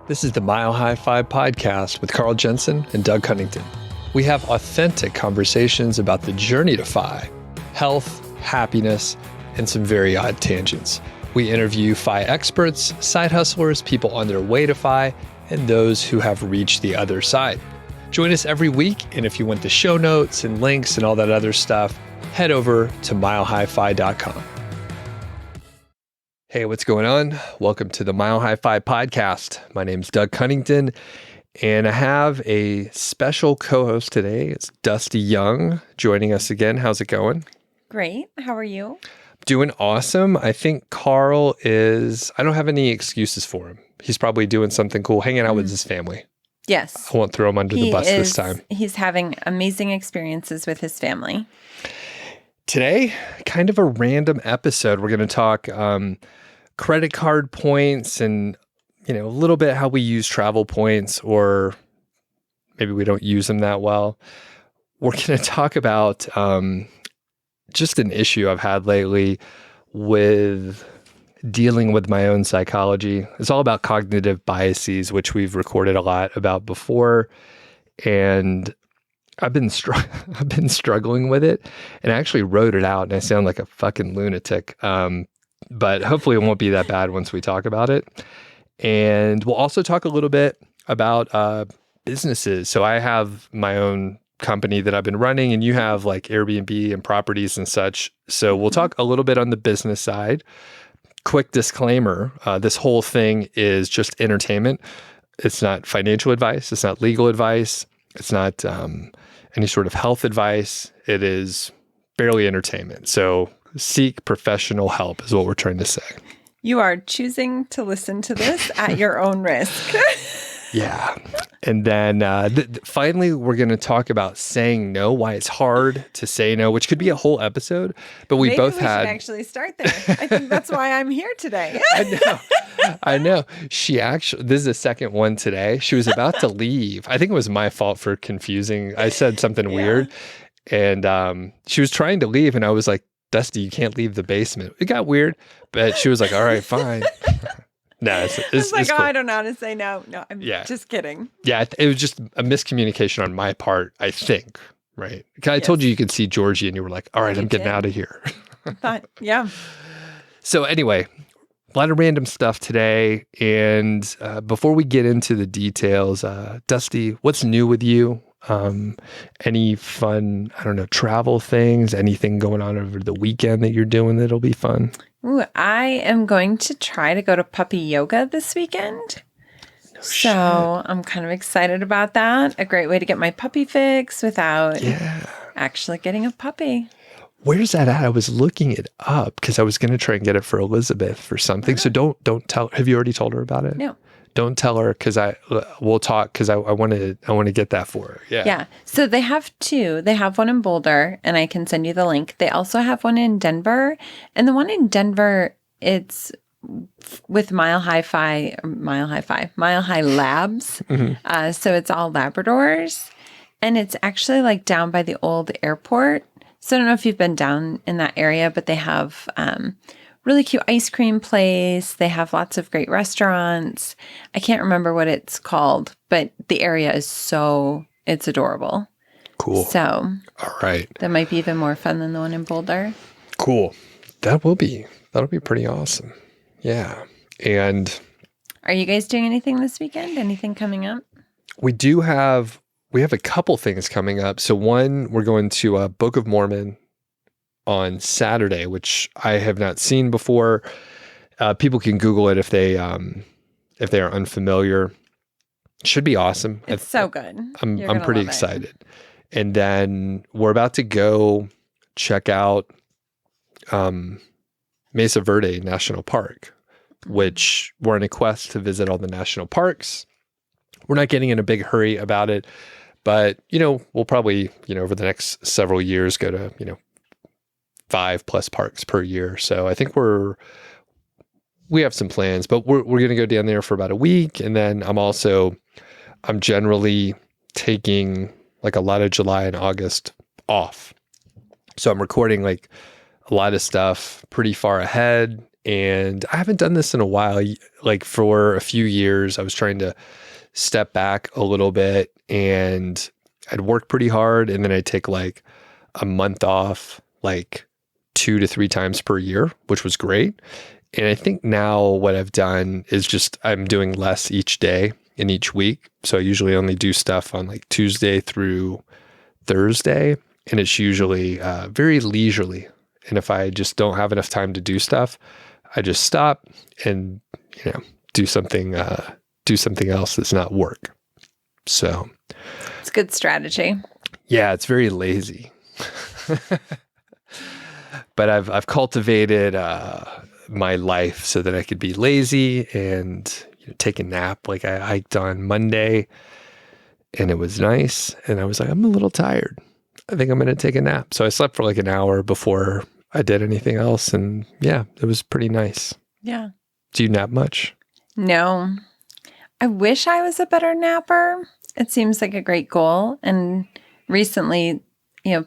This is the Mile High 5 podcast with Carl Jensen and Doug Huntington. We have authentic conversations about the journey to FI, health, happiness, and some very odd tangents. We interview FI experts, side hustlers, people on their way to FI, and those who have reached the other side. Join us every week, and if you want the show notes and links and all that other stuff, head over to milehighfi.com. Hey, what's going on? Welcome to the Mile High 5 podcast. My name's Doug Huntington, and I have a special co-host today. It's Dusti Young joining us again. How's it going? Great. How are you? Doing awesome. I think Carl is, I don't have any excuses for him. He's probably doing something cool, hanging out with his family. Yes. I won't throw him under the bus this time. He's having amazing experiences with his family. Today, kind of a random episode. We're going to talk credit card points and, a little bit how we use travel points, or maybe we don't use them that well. We're going to talk about just an issue I've had lately with dealing with my own psychology. It's all about cognitive biases, which we've recorded a lot about before. And I've been struggling with it, and I actually wrote it out, and I sound like a fucking lunatic. But hopefully it won't be that bad once we talk about it. And we'll also talk a little bit about businesses. So I have my own company that I've been running, and you have like Airbnb and properties and such. So we'll talk a little bit on the business side. Quick disclaimer, this whole thing is just entertainment. It's not financial advice. It's not legal advice. It's not any sort of health advice. It is barely entertainment. So seek professional help is what we're trying to say. You are choosing to listen to this at your own risk. Yeah. And then finally, we're going to talk about saying no, why it's hard to say no, which could be a whole episode. But we Maybe both we had. Should actually start there. I think that's why I'm here today. I know. This is the second one today. She was about to leave. I think it was my fault for confusing. I said something weird, and she was trying to leave, and I was like, Dusti, you can't leave the basement. It got weird, but she was like, all right, fine. No, it's like, cool. I don't know how to say no. No, I'm just kidding. Yeah, it was just a miscommunication on my part, I think, right? Because I told you could see Georgie, and you were like, all right, I'm getting out of here. Yeah. So anyway, a lot of random stuff today. And before we get into the details, Dusti, what's new with you? Any fun, travel things, anything going on over the weekend that you're doing that'll be fun? Ooh, I am going to try to go to puppy yoga this weekend. So I'm kind of excited about that. A great way to get my puppy fix without actually getting a puppy. Where's that at? I was looking it up because I was going to try and get it for Elizabeth for something. So don't tell. Have you already told her about it? No. Don't tell her because we'll talk because I want to get that for her. Yeah. Yeah. So they have two. They have one in Boulder, and I can send you the link. They also have one in Denver, and the one in Denver, it's with Mile High Labs. Mm-hmm. So it's all Labradors, and it's actually like down by the old airport. So I don't know if you've been down in that area, but they have really cute ice cream place. They have lots of great restaurants. I can't remember what it's called, but the area is it's adorable. Cool. So, all right. That might be even more fun than the one in Boulder. Cool. That'll be pretty awesome. Yeah. And are you guys doing anything this weekend? Anything coming up? We have a couple things coming up. So one, we're going to Book of Mormon on Saturday, which I have not seen before. People can Google it if they are unfamiliar. Should be awesome. It's so good. I'm pretty excited. And then we're about to go check out Mesa Verde National Park, which we're on a quest to visit all the national parks. We're not getting in a big hurry about it, but we'll probably over the next several years go to 5+ parks per year. So I think we have some plans, but we're going to go down there for about a week. And then I'm generally taking like a lot of July and August off. So I'm recording like a lot of stuff pretty far ahead. And I haven't done this in a while. Like for a few years, I was trying to step back a little bit, and I'd work pretty hard, and then I'd take like a month off, like 2 to 3 times per year, which was great. And I think now what I've done is just I'm doing less each day in each week. So I usually only do stuff on like Tuesday through Thursday, and it's usually very leisurely. And if I just don't have enough time to do stuff, I just stop and, do something else that's not work. So it's a good strategy. Yeah, it's very lazy. But I've cultivated my life so that I could be lazy and take a nap. Like I hiked on Monday and it was nice. And I was like, I'm a little tired. I think I'm going to take a nap. So I slept for like an hour before I did anything else. And yeah, it was pretty nice. Yeah. Do you nap much? No. I wish I was a better napper. It seems like a great goal. And recently,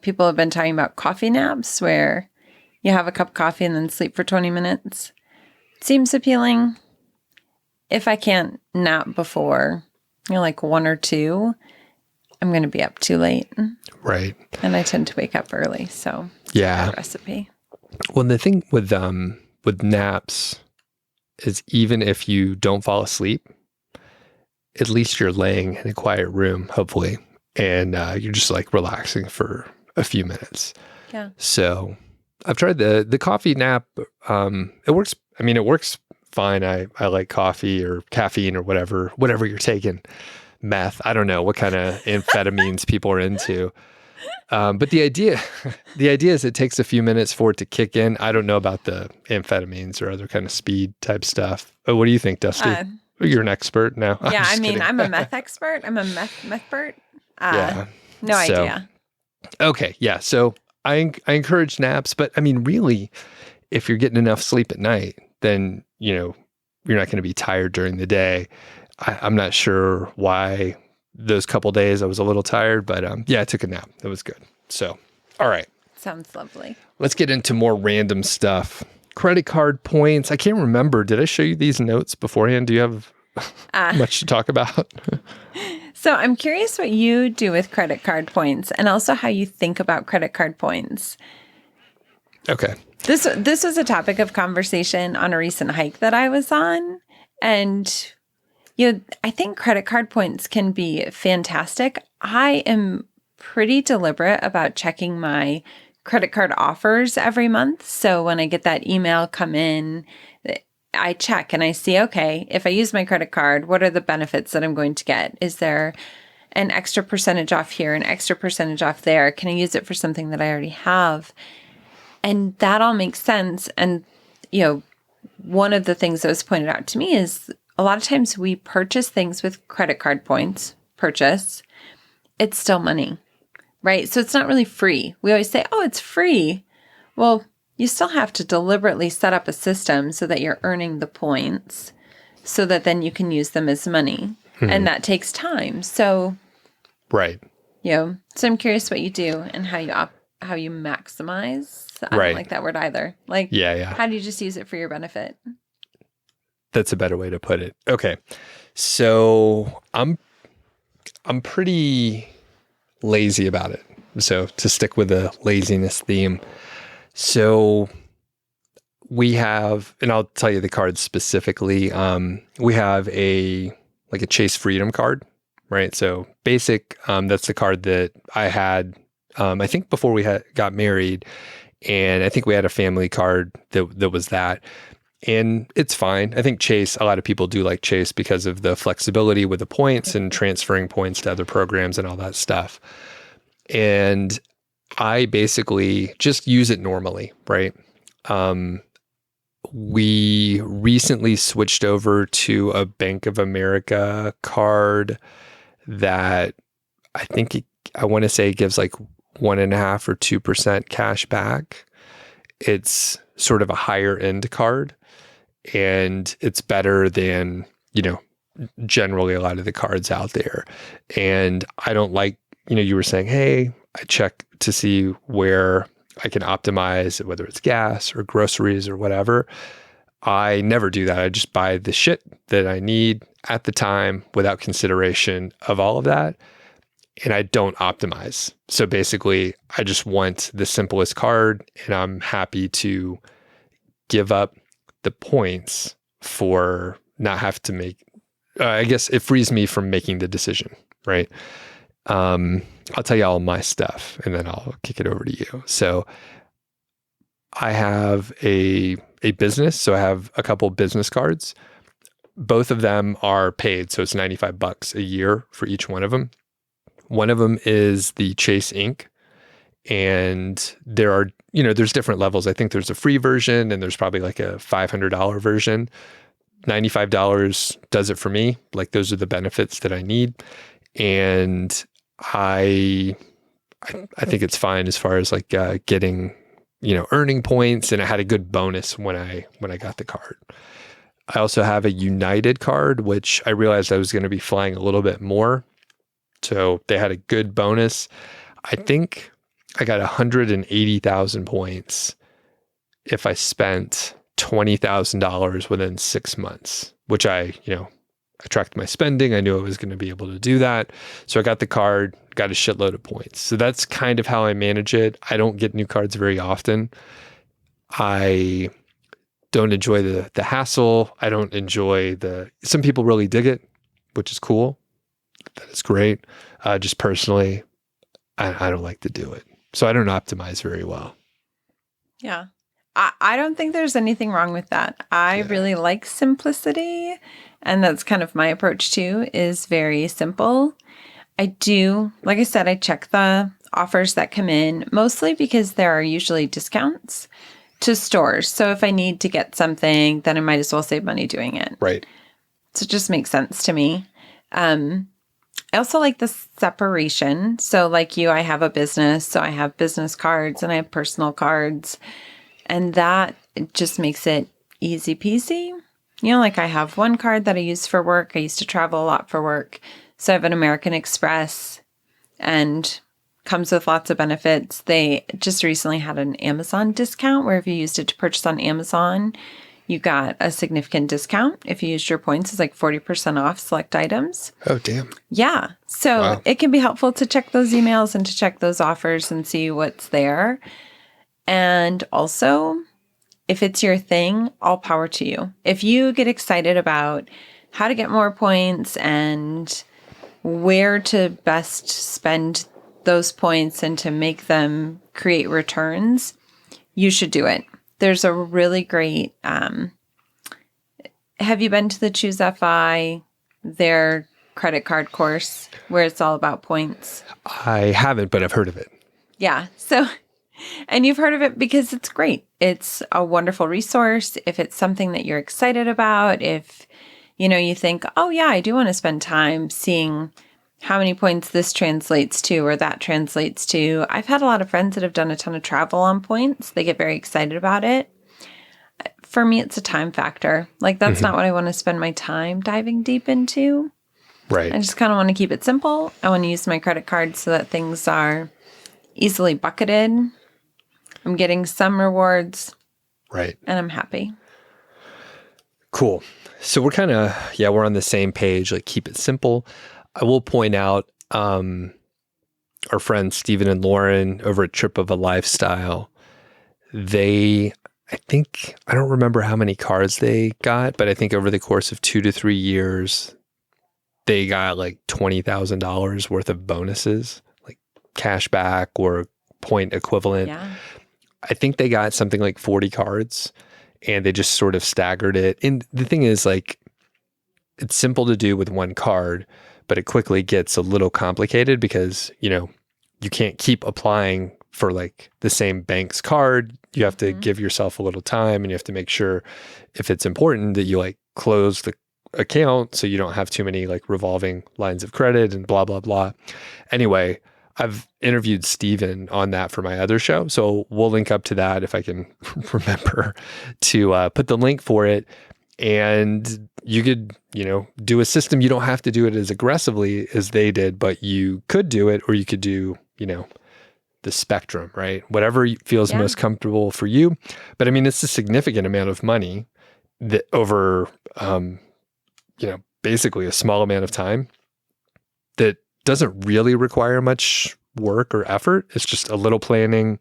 people have been talking about coffee naps where you have a cup of coffee and then sleep for 20 minutes. It seems appealing. If I can't nap before, like 1 or 2, I'm going to be up too late. Right. And I tend to wake up early. So yeah, bad recipe. Well, the thing with naps is even if you don't fall asleep, at least you're laying in a quiet room, hopefully, and you're just like relaxing for a few minutes. Yeah. So I've tried the coffee nap. It works. I mean, it works fine. I like coffee or caffeine or whatever you're taking. Meth. I don't know what kind of amphetamines people are into. But the idea is it takes a few minutes for it to kick in. I don't know about the amphetamines or other kind of speed type stuff. Oh, what do you think, Dusty? You're an expert now. Yeah, I'm a meth expert. I'm a meth-expert. Yeah. No idea. Okay, yeah. So I encourage naps, but I mean, really, if you're getting enough sleep at night, then, you're not going to be tired during the day. I'm not sure why those couple days I was a little tired, but yeah, I took a nap. That was good. So, all right. Sounds lovely. Let's get into more random stuff. Credit card points. I can't remember. Did I show you these notes beforehand? Do you have much to talk about? So I'm curious what you do with credit card points and also how you think about credit card points. Okay. This was a topic of conversation on a recent hike that I was on. And, I think credit card points can be fantastic. I am pretty deliberate about checking my credit card offers every month. So when I get that email come in, I check and I see, okay, if I use my credit card, what are the benefits that I'm going to get? Is there an extra percentage off here, an extra percentage off there? Can I use it for something that I already have? And that all makes sense. And, one of the things that was pointed out to me is a lot of times we purchase things with credit card points, it's still money, right? So it's not really free. We always say, oh, it's free. Well, you still have to deliberately set up a system so that you're earning the points so that then you can use them as money. Mm-hmm. And that takes time. So, right. So I'm curious what you do and how you maximize. I don't like that word either. Like, yeah. How do you just use it for your benefit? That's a better way to put it. Okay. So I'm pretty lazy about it. So to stick with the laziness theme. So we have, and I'll tell you the card specifically. We have a Chase Freedom card, right? So basic, that's the card that I had, I think before we got married, and I think we had a family card that was that. And it's fine. I think Chase, a lot of people do like Chase because of the flexibility with the points and transferring points to other programs and all that stuff. And I basically just use it normally, right? We recently switched over to a Bank of America card that I want to say gives like 1.5 or 2% cash back. It's sort of a higher end card, and it's better than, generally a lot of the cards out there. And I don't like, you were saying, hey, I check to see where I can optimize, whether it's gas or groceries or whatever. I never do that. I just buy the shit that I need at the time without consideration of all of that. And I don't optimize. So basically, I just want the simplest card, and I'm happy to give up the points for not have to make, I guess it frees me from making the decision, right? I'll tell you all my stuff and then I'll kick it over to you. So I have a business. So I have a couple business cards. Both of them are paid. So it's $95 a year for each one of them. One of them is the Chase Ink. And there are, there's different levels. I think there's a free version and there's probably like a $500 version. $95 does it for me. Like those are the benefits that I need. And I think it's fine as far as like getting, earning points. And I had a good bonus when I got the card. I also have a United card, which I realized I was going to be flying a little bit more. So they had a good bonus. I think I got 180,000 points if I spent $20,000 within 6 months, which I tracked my spending. I knew I was going to be able to do that. So I got the card, got a shitload of points. So that's kind of how I manage it. I don't get new cards very often. I don't enjoy the hassle. I don't enjoy some people really dig it, which is cool. That is great. Just personally, I don't like to do it. So I don't optimize very well. Yeah. I don't think there's anything wrong with that. I really like simplicity. And that's kind of my approach too, is very simple. I do, like I said, I check the offers that come in, mostly because there are usually discounts to stores. So if I need to get something, then I might as well save money doing it. Right. So it just makes sense to me. I also like the separation. So like you, I have a business. So I have business cards and I have personal cards. And that just makes it easy peasy. Like I have one card that I use for work. I used to travel a lot for work. So I have an American Express and comes with lots of benefits. They just recently had an Amazon discount where if you used it to purchase on Amazon, you got a significant discount. If you used your points, it's like 40% off select items. Oh, damn. Yeah. So It can be helpful to check those emails and to check those offers and see what's there. And also, if it's your thing, all power to you. If you get excited about how to get more points and where to best spend those points and to make them create returns, you should do it. There's a really great, have you been to the ChooseFI, their credit card course where it's all about points? I haven't, but I've heard of it. Yeah. So, and you've heard of it because it's great. It's a wonderful resource. If it's something that you're excited about, if, you think, oh yeah, I do want to spend time seeing how many points this translates to or that translates to. I've had a lot of friends that have done a ton of travel on points. They get very excited about it. For me, it's a time factor. Like that's not what I want to spend my time diving deep into. Right. I just kind of want to keep it simple. I want to use my credit card so that things are easily bucketed. I'm getting some rewards. Right. And I'm happy. Cool. So we're kind of, we're on the same page, like keep it simple. I will point out our friends Stephen and Lauren over at Trip of a Lifestyle, I don't remember how many cards they got, but I think over the course of 2 to 3 years, they got like $20,000 worth of bonuses, like cash back or point equivalent. Yeah. I think they got something like 40 cards and they just sort of staggered it. And the thing is, like, it's simple to do with one card, but it quickly gets a little complicated because, you can't keep applying for like the same bank's card. You have to give yourself a little time and you have to make sure if it's important that you like close the account so you don't have too many like revolving lines of credit and blah, blah, blah. Anyway, I've interviewed Steven on that for my other show. So we'll link up to that if I can remember to put the link for it. And you could, do a system. You don't have to do it as aggressively as they did, but you could do it, or you could do, the spectrum, right? Whatever feels most comfortable for you. But I mean, it's a significant amount of money over, basically a small amount of time that doesn't really require much work or effort. It's just a little planning.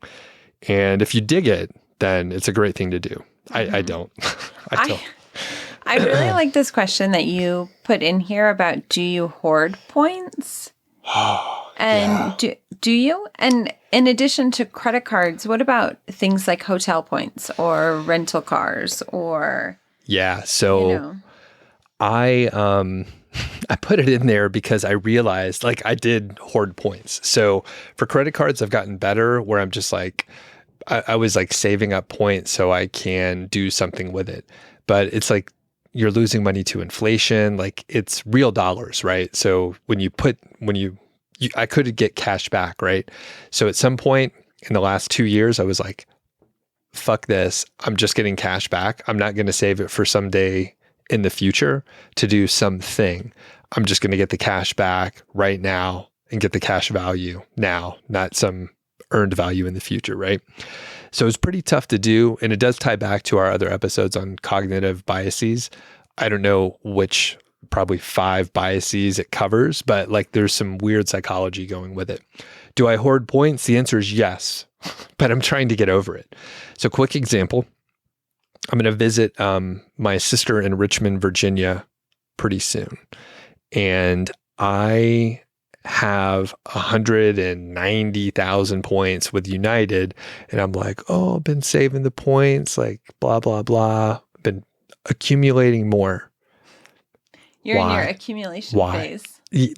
And if you dig it, then it's a great thing to do. I don't. I don't. I really like this question that you put in here about, do you hoard points? And do you? And in addition to credit cards, what about things like hotel points or rental cars or? Yeah. So I put it in there because I realized like I did hoard points. So for credit cards, I've gotten better where I'm just like, I was like saving up points so I can do something with it. But it's like you're losing money to inflation. Like it's real dollars, right? So I could get cash back, right? So at some point in the last 2 years, I was like, fuck this. I'm just getting cash back. I'm not going to save it for someday in the future to do something. I'm just going to get the cash back right now and get the cash value now, not some earned value in the future, right? So it's pretty tough to do. And it does tie back to our other episodes on cognitive biases. I don't know which, probably 5 biases it covers, but like there's some weird psychology going with it. Do I hoard points? The answer is yes, but I'm trying to get over it. So quick example, I'm going to visit my sister in Richmond, Virginia pretty soon. And I have 190,000 points with United. And I'm like, oh, I've been saving the points, like blah, blah, blah. Been accumulating more. You're in your accumulation phase.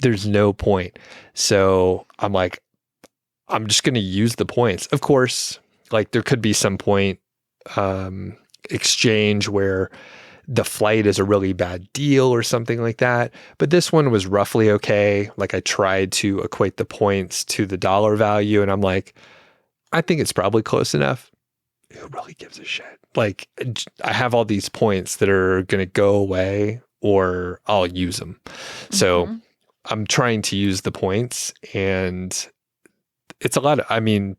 There's no point. So I'm like, I'm just going to use the points. Of course, like there could be some point exchange where the flight is a really bad deal or something like that. But this one was roughly okay. Like I tried to equate the points to the dollar value and I'm like, I think it's probably close enough. Who really gives a shit? Like I have all these points that are going to go away or I'll use them. So I'm trying to use the points and it's a lot of,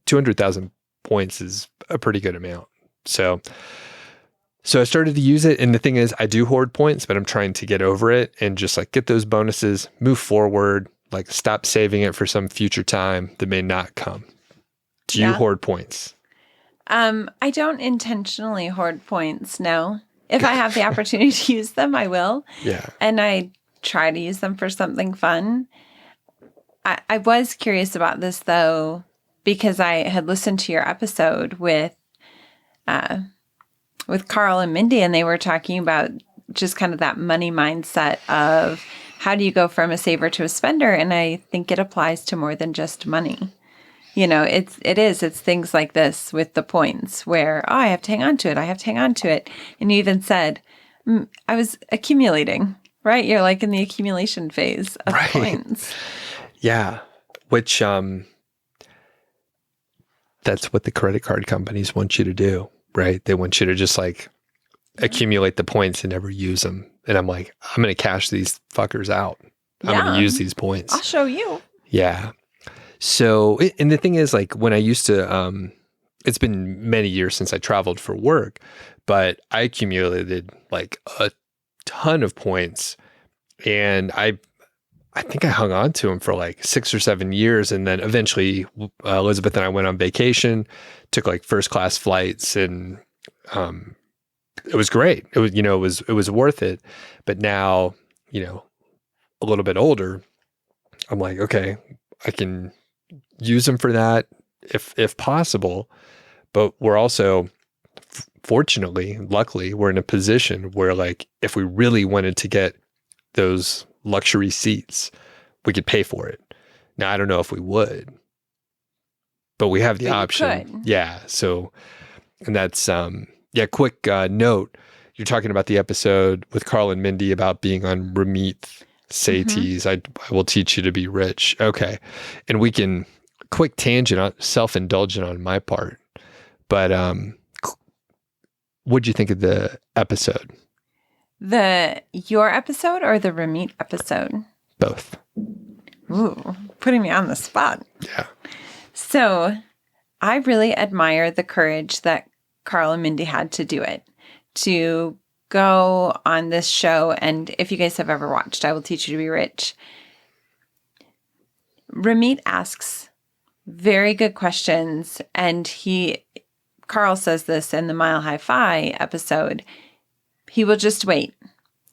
200,000 points is a pretty good amount. So I started to use it. And the thing is, I do hoard points, but I'm trying to get over it and just like get those bonuses, move forward, like stop saving it for some future time that may not come. Do you hoard points? I don't intentionally hoard points, no. If I have the opportunity to use them, I will. Yeah. And I try to use them for something fun. I was curious about this, though, because I had listened to your episode with Carl and Mindy, and they were talking about just kind of that money mindset of how do you go from a saver to a spender? And I think it applies to more than just money. It's things like this with the points where, I have to hang on to it. I have to hang on to it. And you even said, I was accumulating, right? You're like in the accumulation phase of points. Yeah. Which, that's what the credit card companies want you to do, right? They want you to just like accumulate the points and never use them. And I'm like, I'm going to cash these fuckers out. I'm going to use these points. I'll show you. Yeah. So, and the thing is like when I used to, it's been many years since I traveled for work, but I accumulated like a ton of points and I think I hung on to them for like 6 or 7 years. And then eventually Elizabeth and I went on vacation, took like first class flights and, it was great. It was, it was worth it. But now, a little bit older, I'm like, okay, I can use them for that if possible. But we're also, fortunately, luckily, we're in a position where like, if we really wanted to get those luxury seats, we could pay for it. Now, I don't know if we would, but we have the option. Yeah. So, and that's, quick note. You're talking about the episode with Carl and Mindy about being on Ramit Sethi's I will teach you to be rich. Okay. And we can quick tangent on self-indulgent on my part. But what'd you think of the episode? Your episode or the Ramit episode? Both. Ooh, putting me on the spot. Yeah. So I really admire the courage that Carl and Mindy had to do it, to go on this show, and if you guys have ever watched I Will Teach You to Be Rich, Ramit asks very good questions, and Carl says this in the Mile High Fi episode, he will just wait.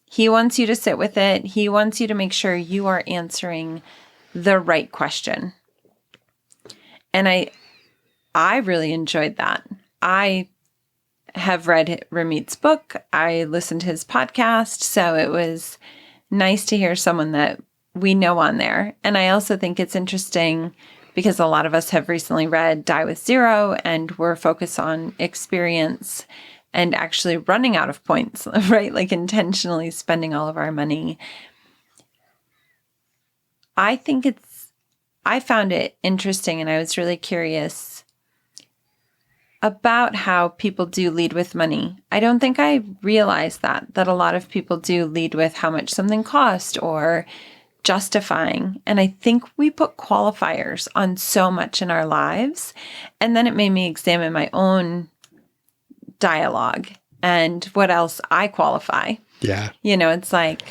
He wants you to sit with it. He wants you to make sure you are answering the right question. And I really enjoyed that. I have read Ramit's book. I listened to his podcast. So it was nice to hear someone that we know on there. And I also think it's interesting because a lot of us have recently read Die with Zero, and we're focused on experience and actually running out of points, right? Like intentionally spending all of our money. I found it interesting, and I was really curious about how people do lead with money. I don't think I realized that a lot of people do lead with how much something cost or justifying. And I think we put qualifiers on so much in our lives. And then it made me examine my own dialogue and what else I qualify. Yeah. It's like,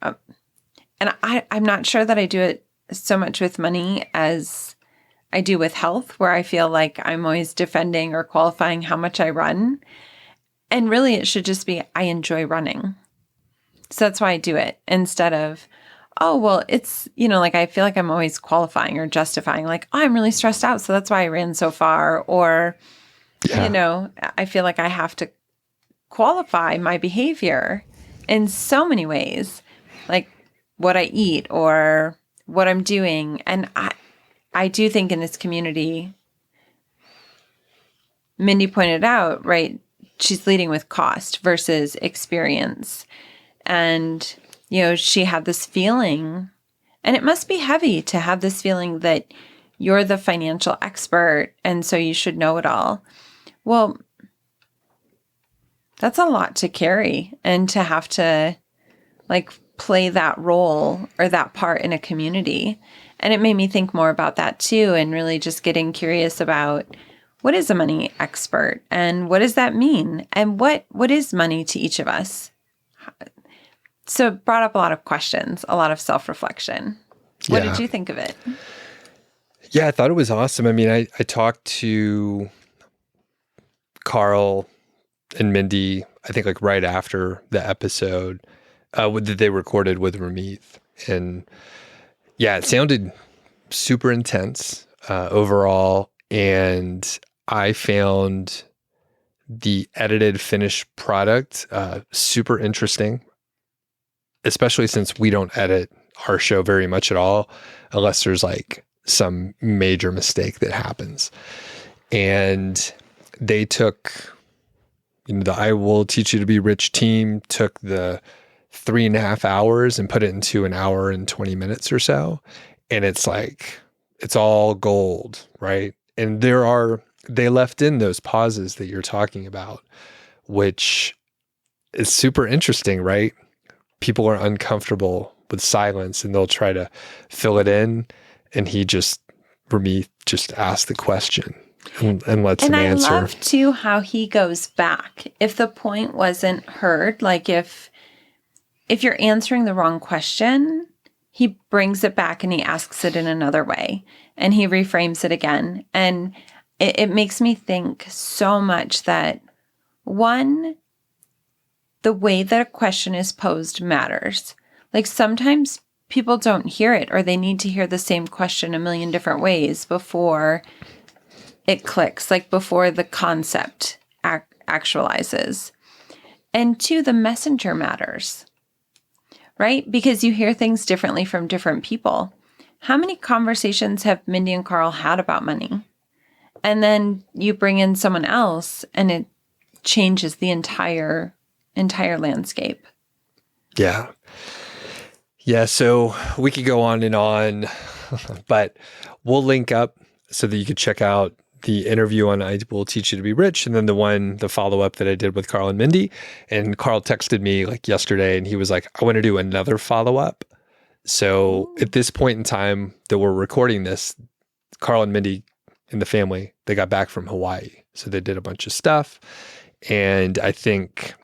and I'm not sure that I do it so much with money as I do with health, where I feel like I'm always defending or qualifying how much I run. And really it should just be, I enjoy running. So that's why I do it instead of, oh, well, it's, like I feel like I'm always qualifying or justifying, like, oh, I'm really stressed out, so that's why I ran so far. Or, I feel like I have to qualify my behavior in so many ways, like what I eat or what I'm doing. And I do think in this community, Mindy pointed out, right, she's leading with cost versus experience. And she had this feeling, and it must be heavy to have this feeling that you're the financial expert, and so you should know it all. Well, that's a lot to carry, and to have to play that role or that part in a community. And it made me think more about that too, and really just getting curious about what is a money expert and what does that mean? And what is money to each of us? So it brought up a lot of questions, a lot of self-reflection. What did you think of it? Yeah, I thought it was awesome. I mean, I talked to Carl and Mindy, I think right after the episode that they recorded with Ramit. And yeah, it sounded super intense overall. And I found the edited finished product super interesting, especially since we don't edit our show very much at all, unless there's some major mistake that happens. And they took, the I Will Teach You to Be Rich team took the 3.5 hours and put it into an hour and 20 minutes or so. And it's it's all gold, right? And they left in those pauses that you're talking about, which is super interesting, right? People are uncomfortable with silence and they'll try to fill it in. And Ramit just asked the question and lets him answer. And I love too how he goes back. If the point wasn't heard, if you're answering the wrong question, he brings it back and he asks it in another way and he reframes it again. And it makes me think so much that, one, the way that a question is posed matters. Sometimes people don't hear it, or they need to hear the same question a million different ways before it clicks, before the concept actualizes. And two, the messenger matters, right? Because you hear things differently from different people. How many conversations have Mindy and Carl had about money? And then you bring in someone else and it changes the entire landscape. Yeah. Yeah. So we could go on and on, but we'll link up so that you could check out the interview on I Will Teach You to Be Rich, and then the follow-up that I did with Carl and Mindy. And Carl texted me yesterday and he was like, I want to do another follow-up. So at this point in time that we're recording this, Carl and Mindy and the family, they got back from Hawaii. So they did a bunch of stuff. And I think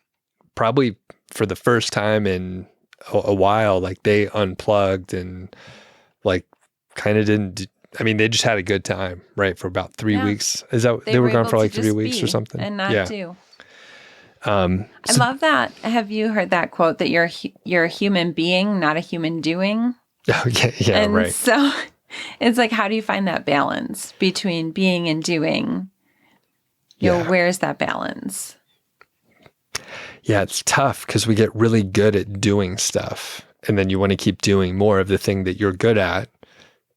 probably for the first time in a while, like they unplugged and like kind of they just had a good time, right? For about 3 weeks. Is that they were gone for like 3 weeks or something? And not do. I love that. Have you heard that quote that you're a human being, not a human doing? Oh, yeah, and right. So it's like, how do you find that balance between being and doing? You know, where's that balance? Yeah, it's tough because we get really good at doing stuff, and then you want to keep doing more of the thing that you're good at,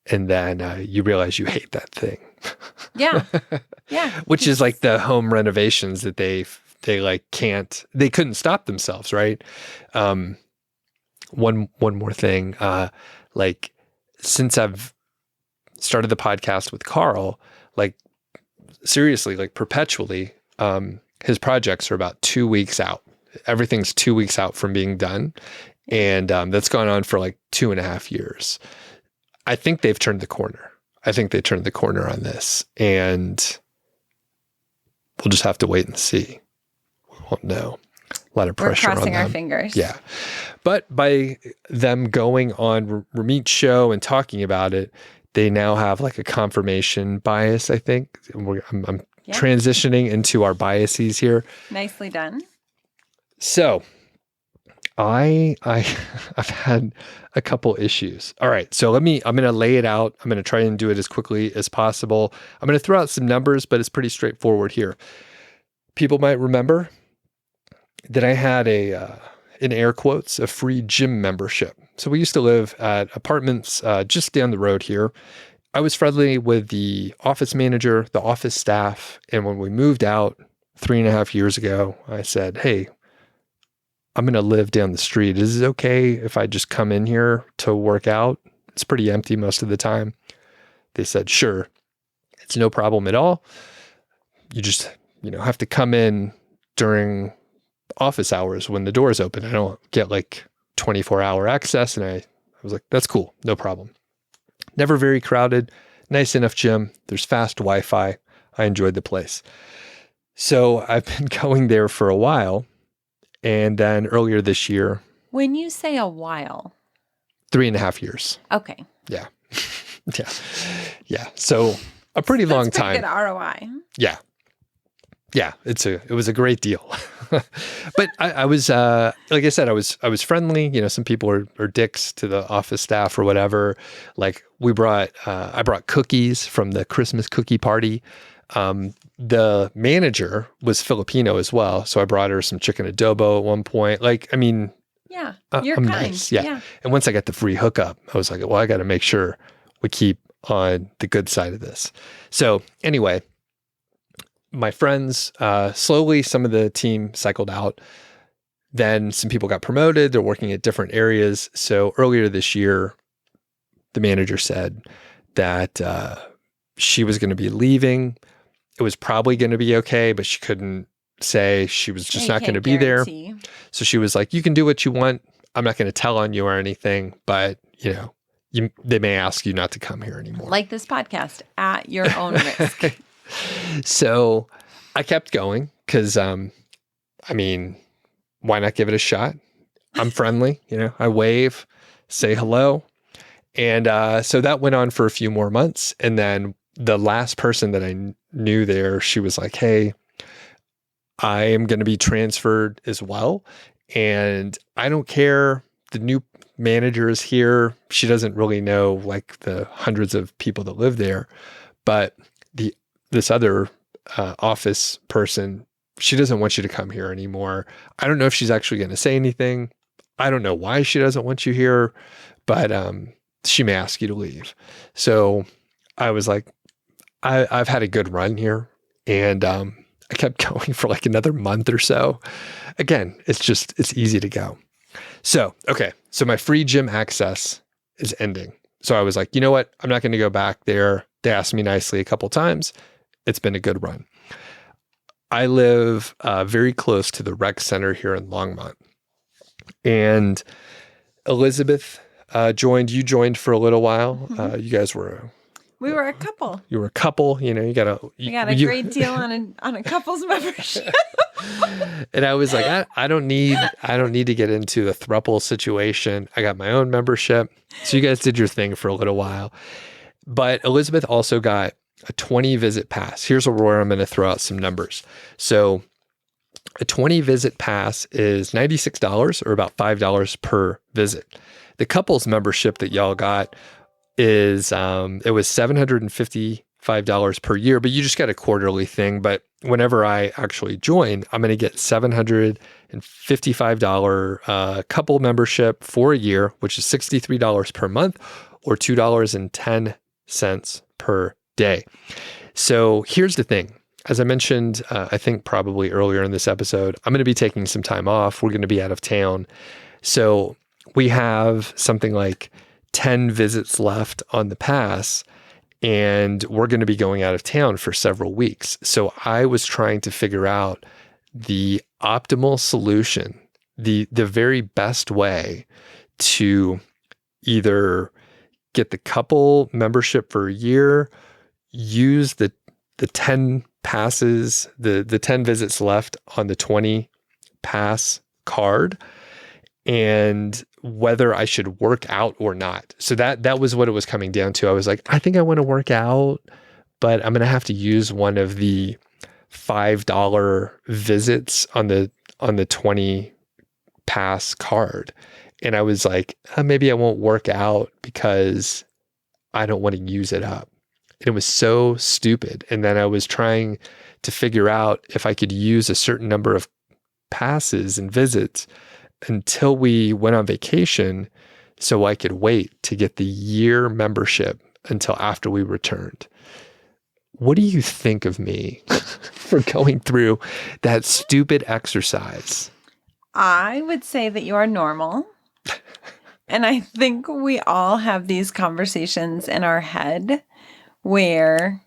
and then you realize you hate that thing. Yeah, yeah. Which is like the home renovations that they couldn't stop themselves, right? One more thing, like since I've started the podcast with Carl, like seriously, like perpetually, his projects are about 2 weeks out. Everything's 2 weeks out from being done. And that's gone on for like 2.5 years. I think they've turned the corner. I think they turned the corner on this, and we'll just have to wait and see. We won't know. A lot of pressure on them. We're crossing our fingers. Yeah. But by them going on Ramit's show and talking about it, they now have like a confirmation bias, I think. I'm transitioning into our biases here. Nicely done. So I've had a couple issues. All right. So I'm going to lay it out. I'm going to try and do it as quickly as possible. I'm going to throw out some numbers, but it's pretty straightforward here. People might remember that I had in air quotes, a free gym membership. So we used to live at apartments just down the road here. I was friendly with the office manager, the office staff. And when we moved out 3.5 years ago, I said, hey, I'm going to live down the street. Is it okay if I just come in here to work out? It's pretty empty most of the time. They said, sure. It's no problem at all. You just, have to come in during office hours when the doors open. I don't get like 24-hour access. And I was like, that's cool. No problem. Never very crowded. Nice enough gym. There's fast Wi-Fi. I enjoyed the place. So I've been going there for a while. And then earlier this year. When you say a while. 3.5 years. Okay. Yeah. Yeah. So a pretty long time. Good ROI. Yeah. Yeah. It was a great deal. But I was, like I said, I was friendly. Some people are dicks to the office staff or whatever. Like I brought cookies from the Christmas cookie party. The manager was Filipino as well. So I brought her some chicken adobo at one point. Yeah, you're I'm kind. nice. Yeah. And once I got the free hookup, I was like, well, I got to make sure we keep on the good side of this. So anyway, my friends, slowly some of the team cycled out. Then some people got promoted. They're working at different areas. So earlier this year, the manager said that she was going to be leaving. It was probably going to be okay, but she couldn't say. She was just not going to be there. So she was like, you can do what you want. I'm not going to tell on you or anything, but they may ask you not to come here anymore. Like this podcast, at your own risk. So I kept going because, why not give it a shot? I'm friendly, I wave, say hello. And so that went on for a few more months. And then the last person that I knew there, she was like, hey, I am going to be transferred as well. And I don't care. The new manager is here. She doesn't really know like the hundreds of people that live there. But this other office person, she doesn't want you to come here anymore. I don't know if she's actually going to say anything. I don't know why she doesn't want you here, but she may ask you to leave. So I was like, I've had a good run here, and I kept going for like another month or so. Again, it's easy to go. So, okay. So my free gym access is ending. So I was like, you know what? I'm not going to go back there. They asked me nicely a couple times. It's been a good run. I live very close to the rec center here in Longmont. And Elizabeth joined. You joined for a little while. Mm-hmm. You guys were... We were a couple. You were a couple, you got a great deal on a couple's membership. And I was like, I don't need to get into a throuple situation. I got my own membership. So you guys did your thing for a little while. But Elizabeth also got a 20 visit pass. Here's where I'm going to throw out some numbers. So a 20 visit pass is $96 or about $5 per visit. The couples membership that y'all got is it was $755 per year, but you just got a quarterly thing. But whenever I actually join, I'm going to get $755 couple membership for a year, which is $63 per month or $2.10 per day. So here's the thing. As I mentioned, I think probably earlier in this episode, I'm going to be taking some time off. We're going to be out of town. So we have something like 10 visits left on the pass, and we're going to be going out of town for several weeks. So I was trying to figure out the optimal solution, the very best way to either get the couple membership for a year, use the 10 passes, the 10 visits left on the 20 pass card, and whether I should work out or not. So that was what it was coming down to. I was like, I think I want to work out, but I'm going to have to use one of the $5 visits on the 20 pass card. And I was like, maybe I won't work out because I don't want to use it up. And it was so stupid. And then I was trying to figure out if I could use a certain number of passes and visits until we went on vacation so I could wait to get the year membership until after we returned. What do you think of me for going through that stupid exercise? I would say that you are normal. And I think we all have these conversations in our head where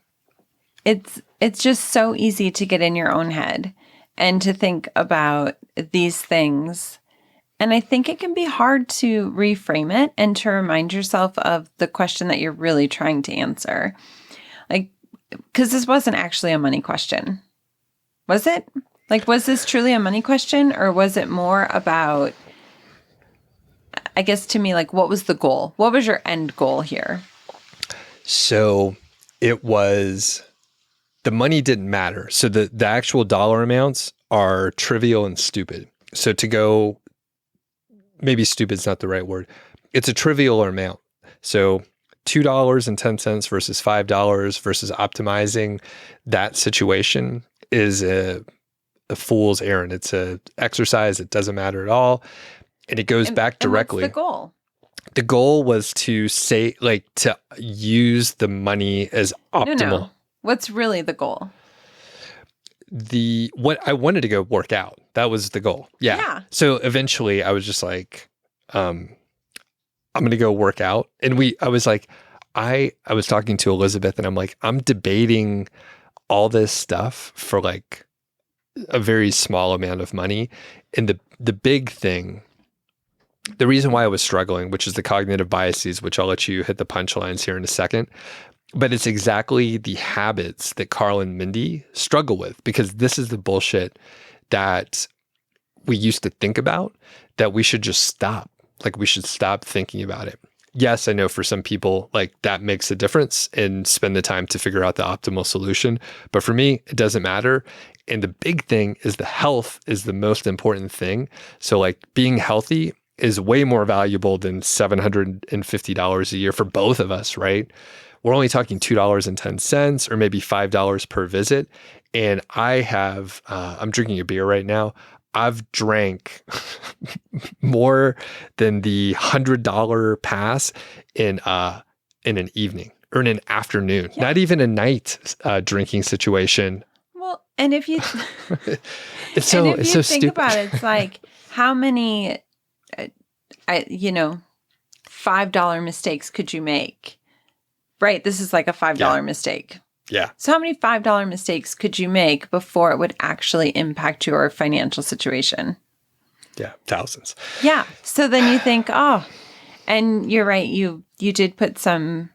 it's just so easy to get in your own head and to think about these things. And I think it can be hard to reframe it and to remind yourself of the question that you're really trying to answer. Like, because this wasn't actually a money question. Was it? Like, was this truly a money question, or was it more about, I guess to me, like, what was the goal? What was your end goal here? So it was, the money didn't matter. So the actual dollar amounts are trivial and stupid. So to go, maybe stupid's not the right word. It's a trivial amount. So $2.10 versus $5 versus optimizing that situation is a fool's errand. It's a exercise that doesn't matter at all. And it goes back directly. And what's the goal? The goal was to say, like, to use the money as optimal. No. What's really the goal? What I wanted to go work out. That was the goal. Yeah. So eventually I was just like, I'm going to go work out. And I was like, I was talking to Elizabeth and I'm like, I'm debating all this stuff for like a very small amount of money. And the big thing, the reason why I was struggling, which is the cognitive biases, which I'll let you hit the punchlines here in a second, but it's exactly the habits that Carl and Mindy struggle with, because this is the bullshit that we used to think about that we should just stop. Like, we should stop thinking about it. Yes, I know for some people, like, that makes a difference and spend the time to figure out the optimal solution. But for me, it doesn't matter. And the big thing is the health is the most important thing. So like, being healthy is way more valuable than $750 a year for both of us, right? We're only talking $2.10 or maybe $5 per visit. And I'm drinking a beer right now. I've drank more than the $100 pass in an evening or in an afternoon, not even a night drinking situation. Well, and if you it's so think stupid. about it, it's like, how many $5 mistakes could you make? Right? This is like a $5 mistake. Yeah. So how many $5 mistakes could you make before it would actually impact your financial situation? Yeah, thousands. Yeah. So then you think, and you're right, you did put some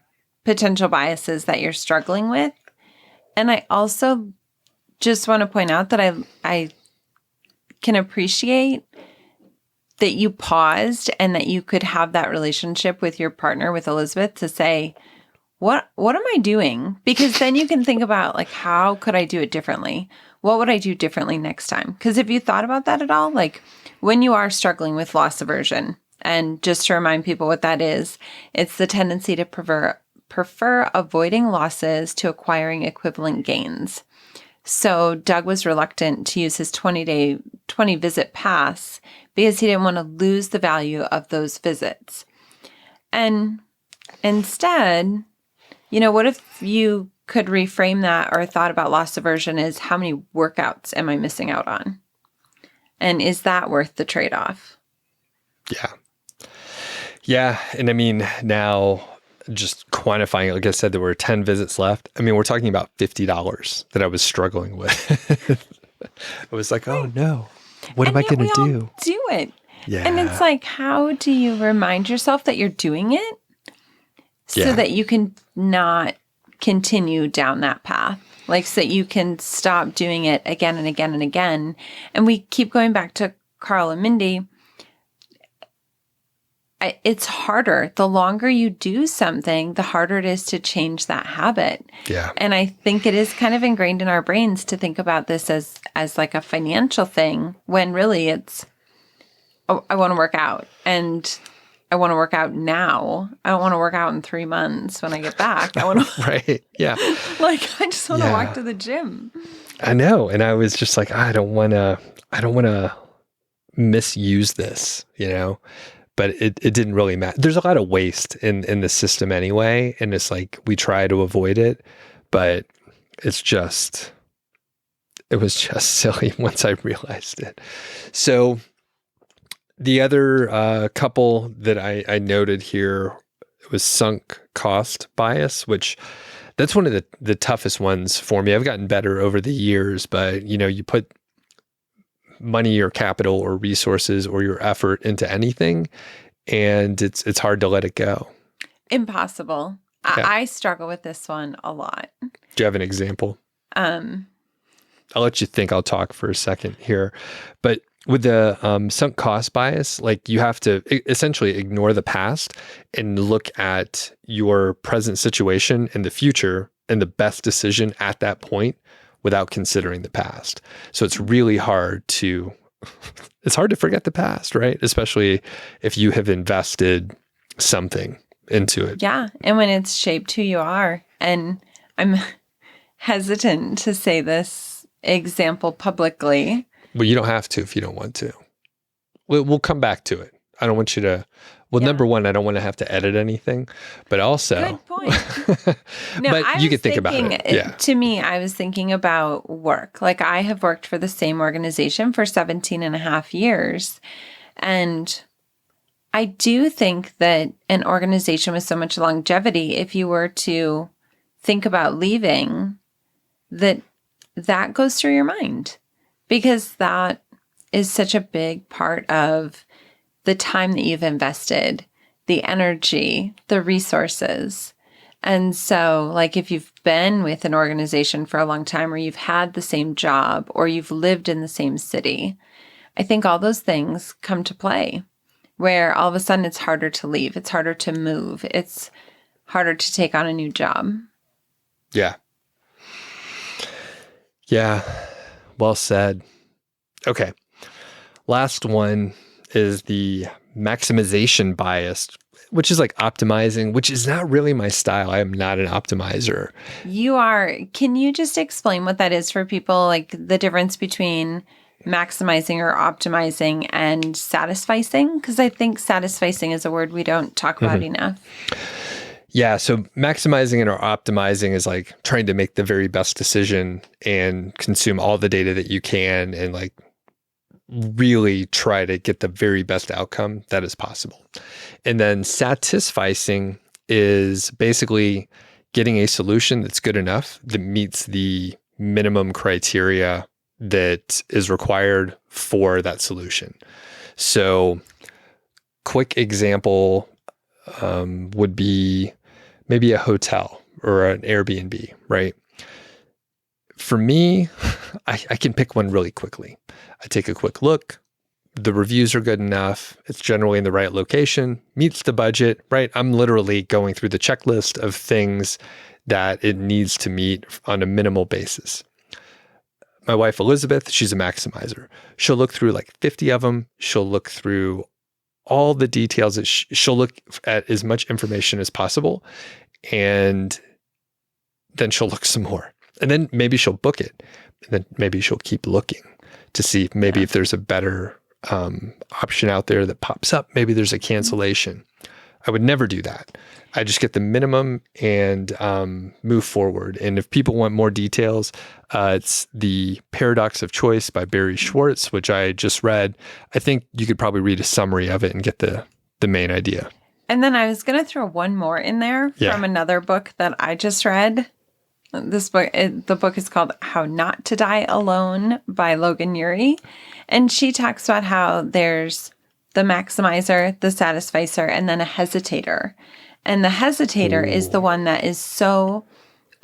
potential biases that you're struggling with. And I also just want to point out that I can appreciate that you paused and that you could have that relationship with your partner, with Elizabeth, to say, what am I doing? Because then you can think about, like, how could I do it differently? What would I do differently next time? Because if you thought about that at all, like when you are struggling with loss aversion, and just to remind people what that is, it's the tendency to prefer avoiding losses to acquiring equivalent gains. So Doug was reluctant to use his 20 visit pass because he didn't want to lose the value of those visits. And instead, what if you could reframe that, or thought about loss aversion as, how many workouts am I missing out on? And is that worth the trade-off? Yeah. Yeah. And I mean, now just quantifying it, like I said, there were 10 visits left. I mean, we're talking about $50 that I was struggling with. I was like, oh no, what am I going to do? Do it. Yeah. And it's like, how do you remind yourself that you're doing it so that you can not continue down that path? Like, so that you can stop doing it again and again and again. And we keep going back to Carl and Mindy. It's harder. The longer you do something, the harder it is to change that habit. Yeah. And I think it is kind of ingrained in our brains to think about this as like a financial thing, when really it's, oh, I want to work out, and I want to work out now. I don't want to work out in 3 months when I get back. I want to right. Yeah. like, I just want to walk to the gym. I know. And I was just like, I don't want to misuse this, but it didn't really matter. There's a lot of waste in the system anyway. And it's like, we try to avoid it, but it was just silly once I realized it. So the other couple that I noted here was sunk cost bias, which that's one of the toughest ones for me. I've gotten better over the years, but you put money or capital or resources or your effort into anything, and it's hard to let it go. Impossible. Yeah. I struggle with this one a lot. Do you have an example? I'll let you think. I'll talk for a second here. But with the sunk cost bias, like, you have to essentially ignore the past and look at your present situation and the future and the best decision at that point without considering the past. So it's really hard to forget the past, right? Especially if you have invested something into it. Yeah. And when it's shaped who you are. And I'm hesitant to say this example publicly. Well, you don't have to if you don't want to. We'll come back to it. I don't want you to. Well, number one, I don't want to have to edit anything, but also. Good point. No, but you could think about it. Yeah. To me, I was thinking about work. Like, I have worked for the same organization for 17 and a half years. And I do think that an organization with so much longevity, if you were to think about leaving, that goes through your mind, because that is such a big part of the time that you've invested, the energy, the resources. And so, like, if you've been with an organization for a long time, or you've had the same job, or you've lived in the same city, I think all those things come to play, where all of a sudden it's harder to leave. It's harder to move. It's harder to take on a new job. Yeah. Yeah. Well said. Okay. Last one is the maximization bias, which is like optimizing, which is not really my style. I am not an optimizer. You are. Can you just explain what that is for people? Like, the difference between maximizing or optimizing and satisficing? Because I think satisficing is a word we don't talk about enough. Yeah. So maximizing or optimizing is like trying to make the very best decision and consume all the data that you can, and like really try to get the very best outcome that is possible. And then satisficing is basically getting a solution that's good enough, that meets the minimum criteria that is required for that solution. So quick example would be maybe a hotel or an Airbnb, right? For me, I can pick one really quickly. I take a quick look. The reviews are good enough. It's generally in the right location, meets the budget, right? I'm literally going through the checklist of things that it needs to meet on a minimal basis. My wife, Elizabeth, she's a maximizer. She'll look through like 50 of them. She'll look through all the details. She'll look at as much information as possible. And then she'll look some more. And then maybe she'll book it. And then maybe she'll keep looking to see maybe if there's a better option out there that pops up. Maybe there's a cancellation. I would never do that. I just get the minimum and move forward. And if people want more details, it's The Paradox of Choice by Barry Schwartz, which I just read. I think you could probably read a summary of it and get the main idea. And then I was going to throw one more in there from another book that I just read. This book, the book is called How Not to Die Alone by Logan Ury. And she talks about how there's the maximizer, the satisficer, and then a hesitator. And the hesitator is the one that is so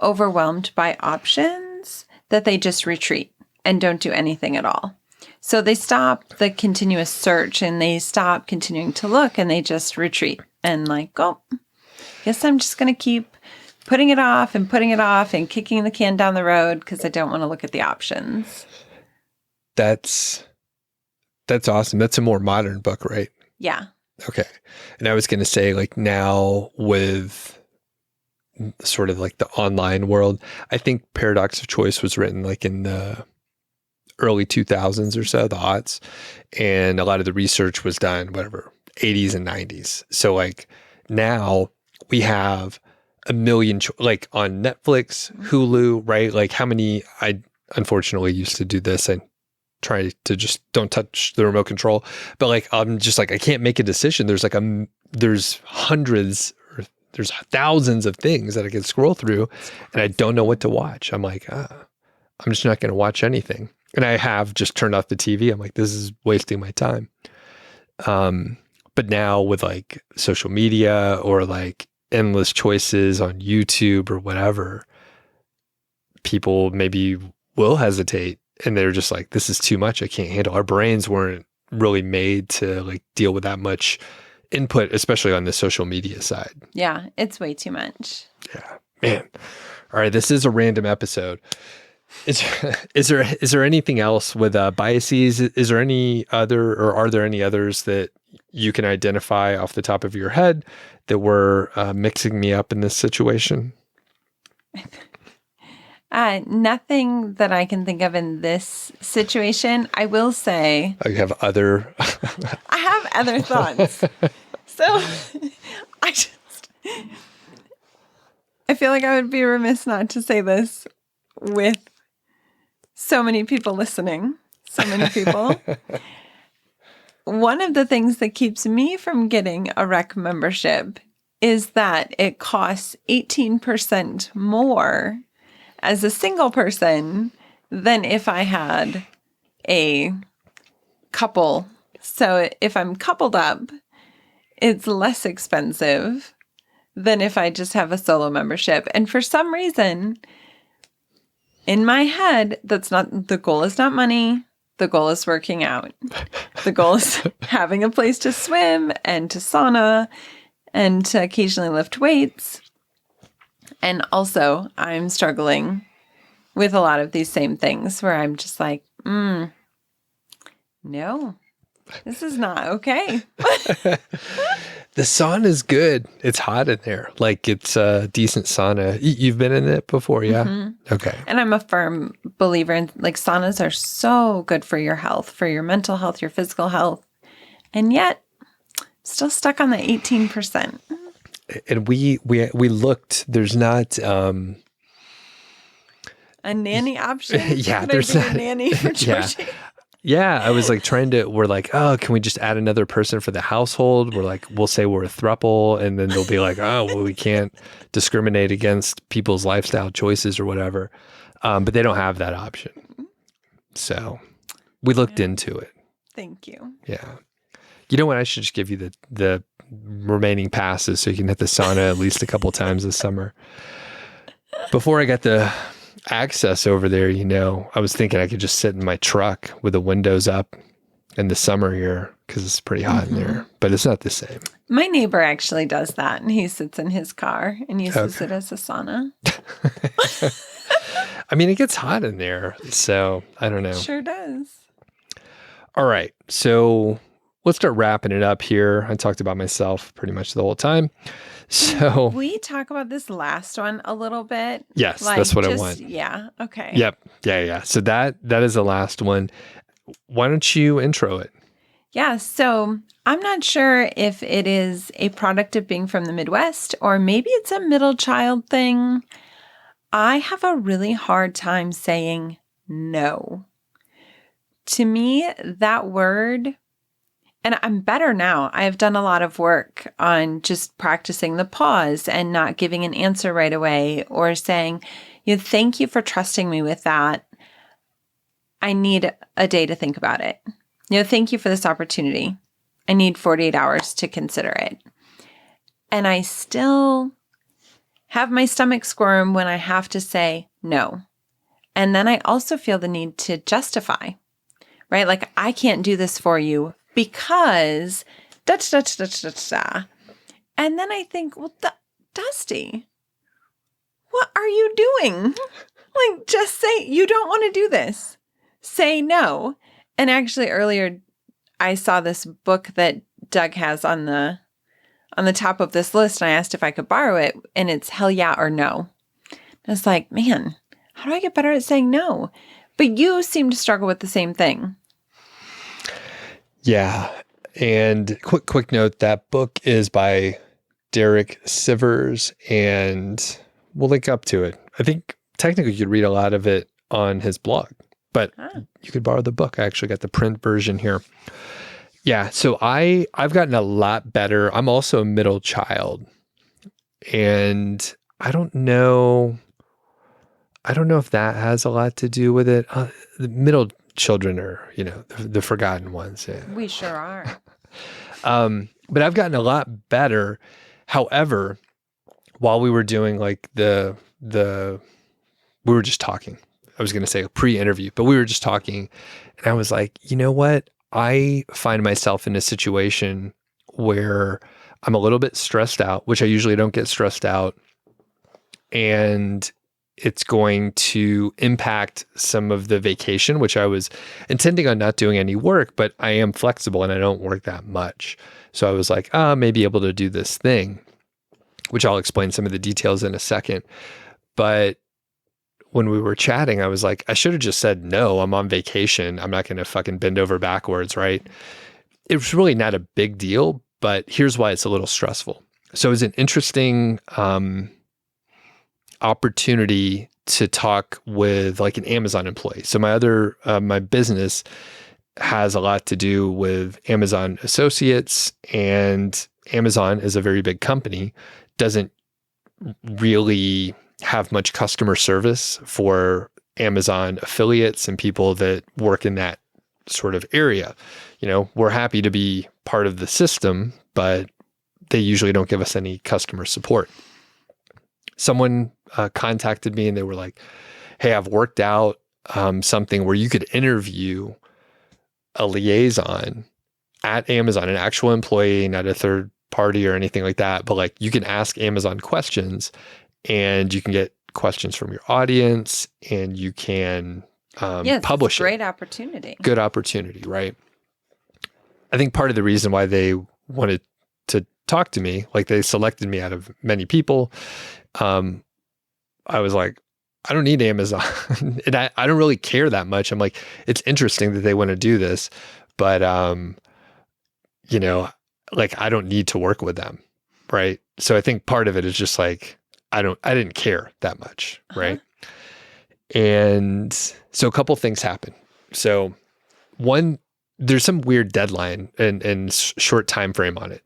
overwhelmed by options that they just retreat and don't do anything at all. So they stop the continuous search and they stop continuing to look and they just retreat and like, oh, guess I'm just going to keep putting it off and kicking the can down the road because I don't want to look at the options. That's awesome. That's a more modern book, right? Yeah. Okay. And I was going to say, like, now with sort of like the online world, I think Paradox of Choice was written like in the early 2000s or so, the aughts. And a lot of the research was done, 80s and 90s. So like now we have a million, like on Netflix, Hulu, right? Like how many, I unfortunately used to do this and try to just don't touch the remote control. But like, I'm just like, I can't make a decision. There's like there's hundreds or there's thousands of things that I can scroll through and I don't know what to watch. I'm like, I'm just not going to watch anything. And I have just turned off the TV. I'm like, this is wasting my time. But now with like social media or like endless choices on YouTube or whatever, people maybe will hesitate and they're just like, this is too much. I can't handle. Our brains weren't really made to like deal with that much input, especially on the social media side. Yeah, it's way too much. Yeah, man. All right, this is a random episode. Is there anything else with biases? Is there any other, or are there any others that you can identify off the top of your head that were mixing me up in this situation? Nothing that I can think of in this situation. I will say... You have other... I have other thoughts. So, I feel like I would be remiss not to say this with so many people listening. So many people. One of the things that keeps me from getting a rec membership is that it costs 18% more as a single person than if I had a couple. So if I'm coupled up, it's less expensive than if I just have a solo membership. And for some reason, in my head, the goal is not money. The goal is working out. The goal is having a place to swim and to sauna and to occasionally lift weights. And also, I'm struggling with a lot of these same things where I'm just like, no, this is not okay. The sauna is good. It's hot in there. Like it's a decent sauna. You've been in it before, yeah? Mm-hmm. Okay. And I'm a firm believer in like saunas are so good for your health, for your mental health, your physical health. And yet, still stuck on the 18%. And we looked, there's not a nanny option. Yeah, there's not a nanny for Georgie. Yeah, I was like we're like, oh, can we just add another person for the household? We're like, we'll say we're a throuple, and then they'll be like, oh, well, we can't discriminate against people's lifestyle choices or whatever. But they don't have that option. So we looked into it. Thank you. Yeah. You know what? I should just give you the remaining passes so you can hit the sauna at least a couple times this summer. Before I got the access over there, I was thinking I could just sit in my truck with the windows up in the summer here because it's pretty hot in there, but it's not the same. My neighbor actually does that, and he sits in his car and uses it as a sauna. I mean, it gets hot in there, so I don't know. Sure does. All right, so let's start wrapping it up here. I talked about myself pretty much the whole time. So we talk about this last one a little bit. Yes, that's what I want. Yeah. Okay. Yep. Yeah. So that is the last one. Why don't you intro it? Yeah. So I'm not sure if it is a product of being from the Midwest or maybe it's a middle child thing. I have a really hard time saying no. To me, that word, and I'm better now. I've done a lot of work on just practicing the pause and not giving an answer right away or saying, thank you for trusting me with that. I need a day to think about it. Thank you for this opportunity. I need 48 hours to consider it. And I still have my stomach squirm when I have to say no. And then I also feel the need to justify, right? Like, I can't do this for you because da da da da da. And then I think, well, Dusti, what are you doing? Like, just say you don't want to do this. Say no. And actually earlier I saw this book that Doug has on the top of this list, and I asked if I could borrow it, and it's Hell Yeah or No. And it's like, man, how do I get better at saying no? But you seem to struggle with the same thing. Yeah. And quick note, that book is by Derek Sivers, and we'll link up to it. I think technically you could read a lot of it on his blog, but you could borrow the book. I actually got the print version here. Yeah. So I've gotten a lot better. I'm also a middle child, and I don't know if that has a lot to do with it. The middle children are, the forgotten ones. Yeah. We sure are. But I've gotten a lot better. However, while we were doing like we were just talking. I was going to say a pre-interview, but we were just talking, and I was like, you know what? I find myself in a situation where I'm a little bit stressed out, which I usually don't get stressed out, and it's going to impact some of the vacation, which I was intending on not doing any work, but I am flexible and I don't work that much. So I was like, I may be able to do this thing, which I'll explain some of the details in a second. But when we were chatting, I was like, I should have just said, no, I'm on vacation. I'm not going to fucking bend over backwards, right? It was really not a big deal, but here's why it's a little stressful. So it was an interesting opportunity to talk with like an Amazon employee. So my business has a lot to do with Amazon associates, and Amazon is a very big company, doesn't really have much customer service for Amazon affiliates and people that work in that sort of area. We're happy to be part of the system, but they usually don't give us any customer support. Someone contacted me and they were like, hey, I've worked out something where you could interview a liaison at Amazon, an actual employee, not a third party or anything like that. But like, you can ask Amazon questions and you can get questions from your audience, and you can publish it. Great opportunity. Good opportunity, right? I think part of the reason why they wanted to talk to me, like they selected me out of many people, I was like, I don't need Amazon. And I don't really care that much. I'm like, it's interesting that they want to do this, but, like I don't need to work with them. Right. So I think part of it is just like, I didn't care that much. Right. And so a couple things happen. So one, there's some weird deadline and short time frame on it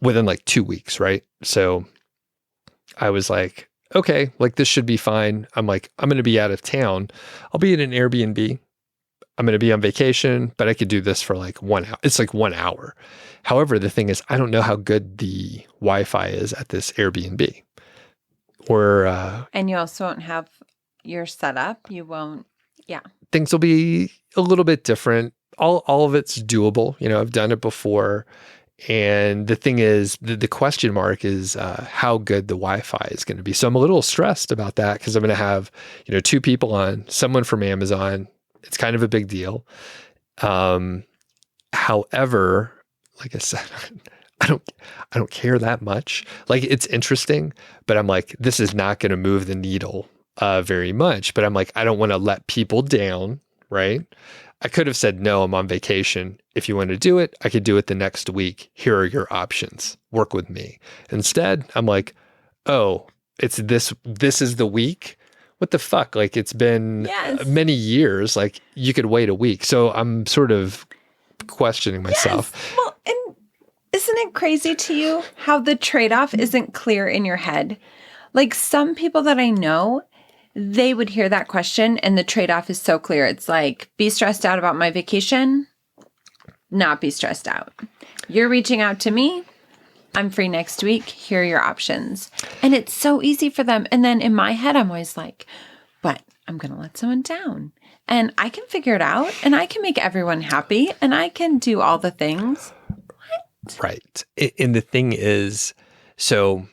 within like 2 weeks. Right. So I was like, okay, like this should be fine. I'm like, I'm going to be out of town. I'll be in an Airbnb. I'm going to be on vacation, but I could do this for like 1 hour. It's like 1 hour. However, the thing is, I don't know how good the Wi-Fi is at this Airbnb. And you also won't have your setup, you won't. Yeah. Things will be a little bit different. All of it's doable. I've done it before. And the thing is, the question mark is how good the Wi-Fi is going to be. So I'm a little stressed about that because I'm going to have, 2 people on, someone from Amazon. It's kind of a big deal. However, like I said, I don't care that much. Like, it's interesting, but I'm like, this is not going to move the needle very much. But I'm like, I don't want to let people down, right? I could have said, no, I'm on vacation. If you want to do it, I could do it the next week. Here are your options. Work with me. Instead, I'm like, oh, it's this is the week. What the fuck? Like, it's been many years. Like, you could wait a week. So I'm sort of questioning myself. Yes. Well, and isn't it crazy to you how the trade-off isn't clear in your head? Like, some people that I know, they would hear that question and the trade-off is so clear. It's like, be stressed out about my vacation, not be stressed out. You're reaching out to me. I'm free next week. Here are your options. And it's so easy for them. And then in my head, I'm always like, but I'm going to let someone down. And I can figure it out and I can make everyone happy and I can do all the things. What? Right. And the thing is, so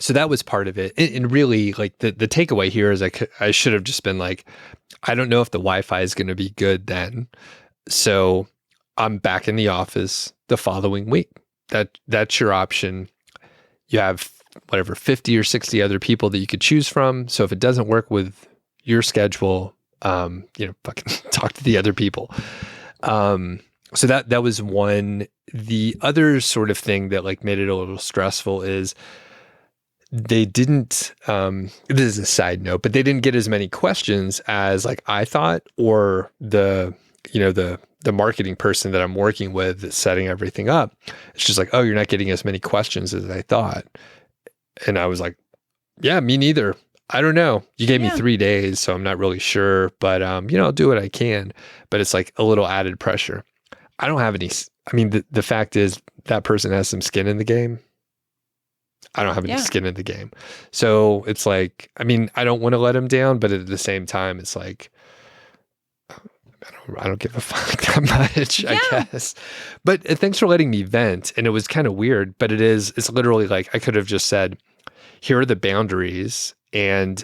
that was part of it. And really, like, the takeaway here is I should have just been like, I don't know if the Wi-Fi is going to be good then. So I'm back in the office the following week. That's your option. You have whatever 50 or 60 other people that you could choose from. So if it doesn't work with your schedule, fucking talk to the other people. So that was one. The other sort of thing that like made it a little stressful is they didn't, this is a side note, but they didn't get as many questions as like I thought, or the marketing person that I'm working with that's setting everything up. It's just like, oh, you're not getting as many questions as I thought. And I was like, yeah, me neither. I don't know. You gave me 3 days, so I'm not really sure, but I'll do what I can. But it's like a little added pressure. I don't have any, I mean, the fact is that person has some skin in the game. I don't have any skin in the game. So it's like, I mean, I don't want to let him down, but at the same time, it's like, I don't give a fuck that much, I guess. But thanks for letting me vent. And it was kind of weird, but it's literally like, I could have just said, here are the boundaries. And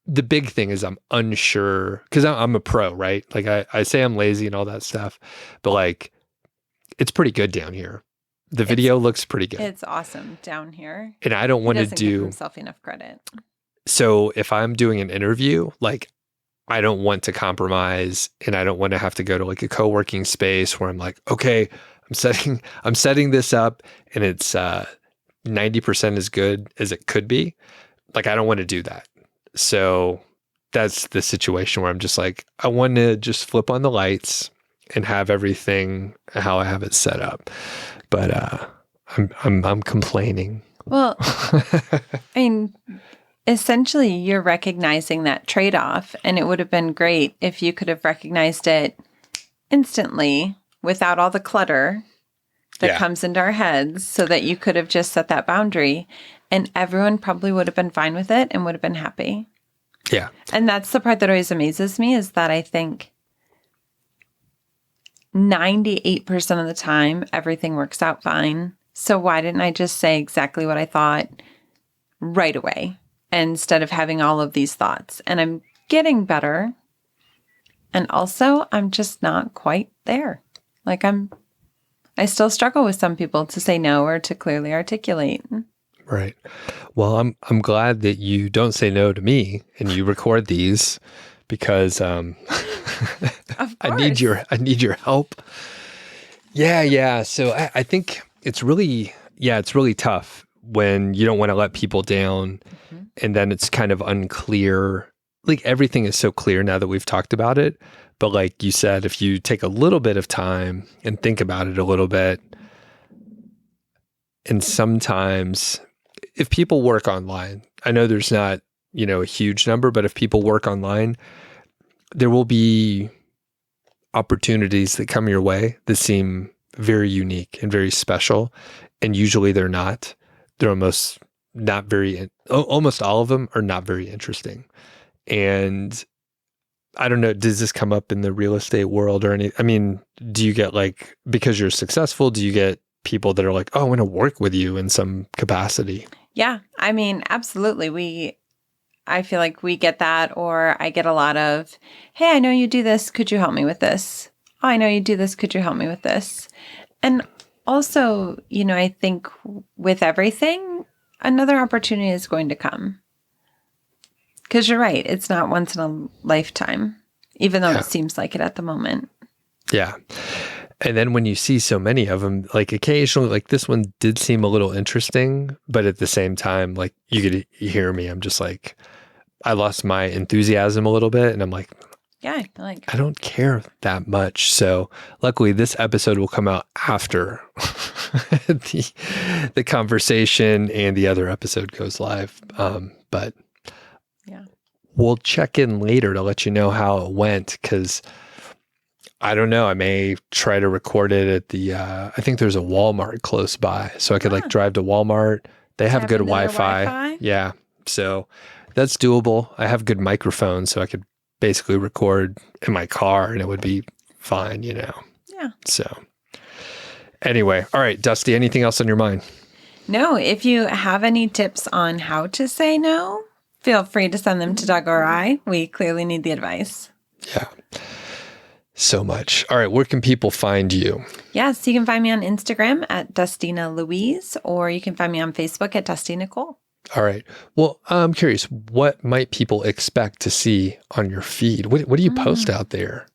the big thing is I'm unsure, because I'm a pro, right? Like I say I'm lazy and all that stuff, but like, it's pretty good down here. The video looks pretty good. It's awesome down here. And I don't want to give himself enough credit. So if I'm doing an interview, like, I don't want to compromise, and I don't want to have to go to like a co-working space where I'm like, okay, I'm setting this up and it's 90% as good as it could be. Like, I don't want to do that. So that's the situation where I'm just like, I want to just flip on the lights and have everything how I have it set up. But I'm complaining. Well, I mean, essentially, you're recognizing that trade-off, and it would have been great if you could have recognized it instantly without all the clutter that comes into our heads, so that you could have just set that boundary, and everyone probably would have been fine with it and would have been happy. Yeah. And that's the part that always amazes me, is that I think 98% of the time, everything works out fine. So why didn't I just say exactly what I thought right away, instead of having all of these thoughts? And I'm getting better. And also, I'm just not quite there. Like, I still struggle with some people to say no or to clearly articulate. Right. Well, I'm glad that you don't say no to me and you record these, because I need your help. Yeah. So I think it's really tough when you don't want to let people down, and then it's kind of unclear. Like, everything is so clear now that we've talked about it. But like you said, if you take a little bit of time and think about it a little bit, and sometimes if people work online, I know there's not, a huge number, but if people work online, there will be opportunities that come your way that seem very unique and very special. And usually they're not. They're almost all of them are not very interesting. And I don't know, does this come up in the real estate world or any? I mean, do you get like, because you're successful, do you get people that are like, oh, I want to work with you in some capacity? Yeah. I mean, absolutely. I feel like we get that, or I get a lot of, hey, I know you do this. Could you help me with this? Oh, I know you do this. Could you help me with this? And also, I think with everything, another opportunity is going to come. Because you're right. It's not once in a lifetime, even though it seems like it at the moment. Yeah. And then when you see so many of them, like occasionally, like this one did seem a little interesting, but at the same time, like you could hear me. I'm just like, I lost my enthusiasm a little bit. And I'm like, yeah, I don't care that much. So luckily this episode will come out after the conversation and the other episode goes live. But yeah, we'll check in later to let you know how it went. Cause I don't know. I may try to record it at the, I think there's a Walmart close by. So I could like drive to Walmart. They have good Wi-Fi. Yeah. So that's doable. I have good microphones, so I could basically record in my car and it would be fine, Yeah. So anyway, all right, Dusti, anything else on your mind? No, if you have any tips on how to say no, feel free to send them to Doug or I. We clearly need the advice. Yeah. So much. All right. Where can people find you? Yes, you can find me on Instagram at Dustina Louise, or you can find me on Facebook at Dusty Nicole. All right. Well, I'm curious, what might people expect to see on your feed? What do you post out there?